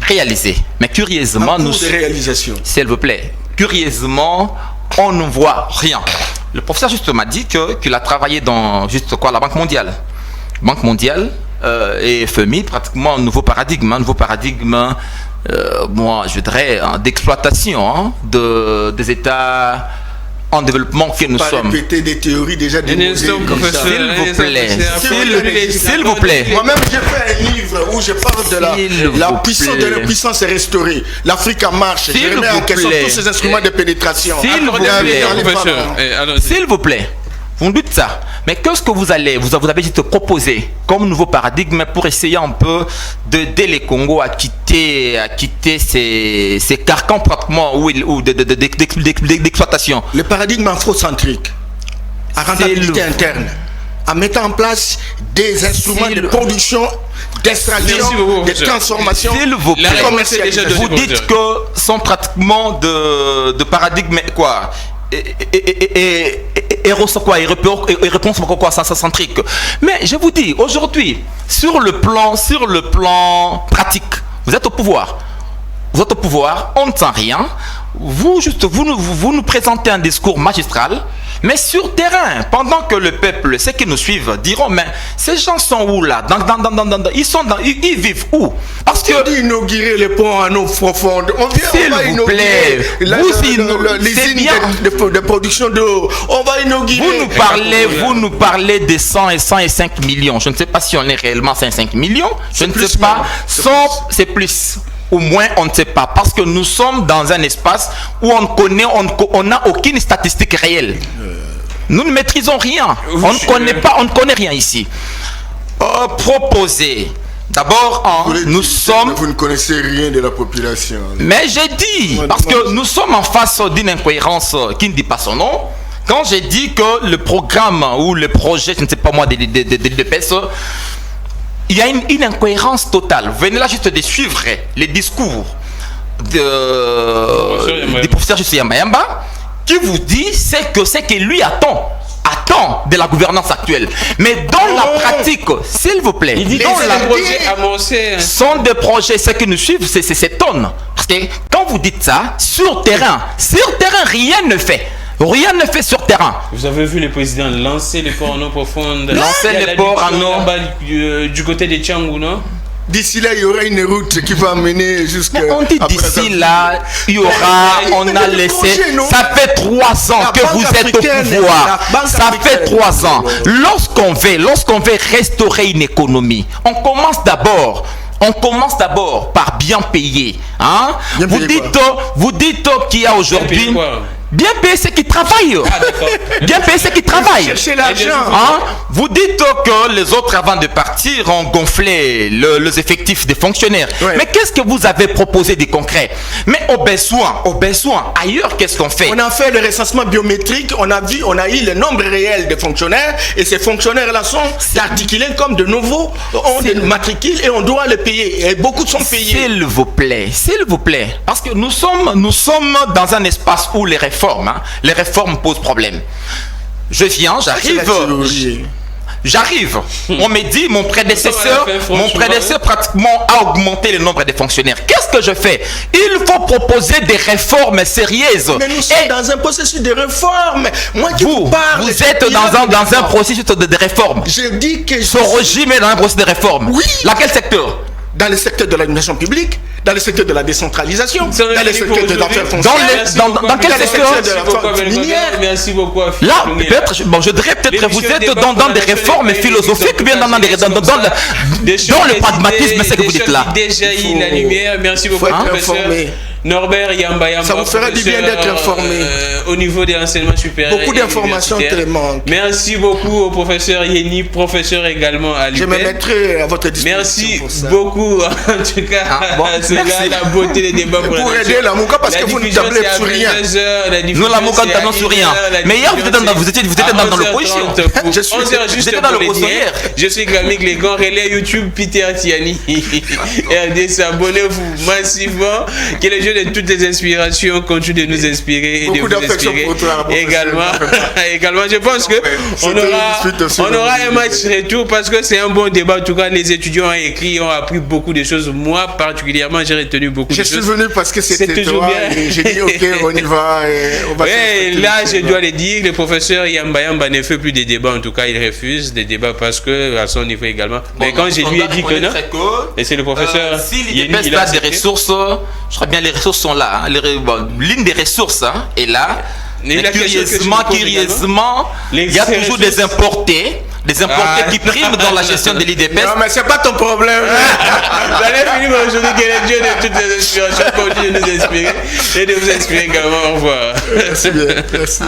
réalisé. Mais curieusement, s'il vous plaît, curieusement, on ne voit rien. Le professeur juste m'a dit qu'il a travaillé dans la Banque mondiale. Banque mondiale et FMI, pratiquement un nouveau paradigme, moi je dirais d'exploitation des États en développement que nous sommes. Répéter des théories déjà démodées. S'il vous plaît. Moi-même j'ai fait un livre où je parle de la puissance de l'impuissance restaurer. L'Afrique en marche. Je remets en question tous ces instruments de pénétration. S'il vous plaît. Vous me dites ça, mais qu'est-ce que vous avez dit de proposer comme nouveau paradigme pour essayer un peu d'aider les Congos à quitter ces carcans pratiquement ou d'exploitation? Le paradigme afrocentrique, à rentabilité interne, en mettant en place des instruments de production, d'extraction, de transformation. S'il vous plaît, vous dites que sont pratiquement de paradigme quoi? Et réponse quoi centrique. Mais je vous dis aujourd'hui sur le plan pratique, vous êtes au pouvoir, on ne sent rien. Vous nous présentez un discours magistral, mais sur terrain, pendant que le peuple, ceux qui nous suivent, diront mais ces gens sont où là? Ils vivent où? Parce que inaugurer les ponts en eau profonde, s'il vous plaît, l'usine de production d'eau, on va inaugurer. Vous nous parlez de 100 et 105 millions. Je ne sais pas si on est réellement 105 millions. Je ne sais pas. 100, c'est plus. Au moins, on ne sait pas. Parce que nous sommes dans un espace où on n'a aucune statistique réelle. Nous ne maîtrisons rien. On ne connaît rien ici. Proposer. D'abord, nous sommes... Vous ne connaissez rien de la population. Mais j'ai dit, parce que nous sommes en face d'une incohérence qui ne dit pas son nom. Quand j'ai dit que le programme ou le projet, je ne sais pas moi, de PES, il y a une incohérence totale. Vous venez là juste de suivre les discours du professeur Yamba Yamba qui vous dit c'est que lui attend de la gouvernance actuelle. Mais dans la pratique, s'il vous plaît, il dit dans la projets annoncés sont des projets, ceux qui nous suivent, c'est tonnes. Parce que quand vous dites ça, sur terrain, rien ne fait. Rien ne fait sur terrain. Vous avez vu le président lancer les ports en eau profonde. Lancer les ports en eau du côté de Tchangou, non? D'ici là, il y aura une route qui va mener jusqu'à... On dit d'ici là, il y aura, on a laissé... Ça fait 3 ans que vous êtes au pouvoir. Ça fait 3 ans. Lorsqu'on veut restaurer une économie, on commence d'abord par bien payer. Hein? Vous dites qu'il y a aujourd'hui... Bien payer ceux qui travaillent. Bien payer ceux qui travaillent. Chercher l'argent. Hein? Vous dites que les autres, avant de partir, ont gonflé les effectifs des fonctionnaires. Ouais. Mais qu'est-ce que vous avez proposé de concret? Mais au besoin, ailleurs, qu'est-ce qu'on fait? On a fait le recensement biométrique, on a eu le nombre réel de fonctionnaires, et ces fonctionnaires-là sont articulés comme de nouveaux, on les matricule et on doit les payer. Et beaucoup sont payés. S'il vous plaît. Parce que nous sommes dans un espace où les réformes posent problème. J'arrive. On me dit, mon prédécesseur pratiquement a augmenté le nombre de fonctionnaires. Qu'est-ce que je fais? Il faut proposer des réformes sérieuses. Mais nous sommes dans un processus de réforme. Moi qui vous êtes dans un processus de réforme. Je dis que... Ce régime est dans un processus de réforme. Oui. Laquelle secteur? dans le secteur de l'administration publique, dans le secteur de la décentralisation, dans le secteur des affaires foncières. Dans quel secteur de la forme minière. Merci beaucoup. Là, peut-être, je dirais peut-être vous êtes dans des réformes philosophiques, bien dans le pragmatisme, c'est que vous dites là. Déjà eu la lumière. Merci beaucoup, professeur Norbert Yamba. Ça vous ferait du bien d'être informé. Au niveau de l'enseignement supérieur. Beaucoup d'informations te manquent. Merci beaucoup au professeur Yeni, professeur également à l'UPEN. Je me mettrai à votre disposition. Merci beaucoup, en tout cas. C'est là la beauté des débats pour aider la Mouka, parce que vous ne tablez sur rien. Nous, la Mouka, nous tablons sur rien. Mais hier, vous étiez dans l'opposition. J'étais dans l'opposition hier. Je suis Gamik Legon, relais YouTube Peter Tiani. RDC, abonnez-vous massivement. Que les jeux de toutes les inspirations continuent de nous inspirer et de vous inspirer également. Je pense que on aura un match retour parce que c'est un bon débat. En tout cas, les étudiants ont écrit, ont appris beaucoup de choses. Moi, particulièrement, j'ai retenu beaucoup de choses. Je suis venu parce que c'était toujours bien. J'ai dit, ok, on y va. Là, je dois le dire, le professeur Yamba ne fait plus de débats. En tout cas, il refuse des débats parce que à son niveau également. Mais quand je lui ai dit que non, et c'est le professeur. S'il a des ressources, je crois bien les ressources sont là. L'une des ressources est là. Mais curieusement, il y a toujours des importés qui priment dans la gestion de l'IDPS. Non, mais c'est pas ton problème. Vous allez finir aujourd'hui que les dieux de toutes les inspirations continuent de nous inspirer et de vous inspirer également. Au revoir. Merci bien. Merci.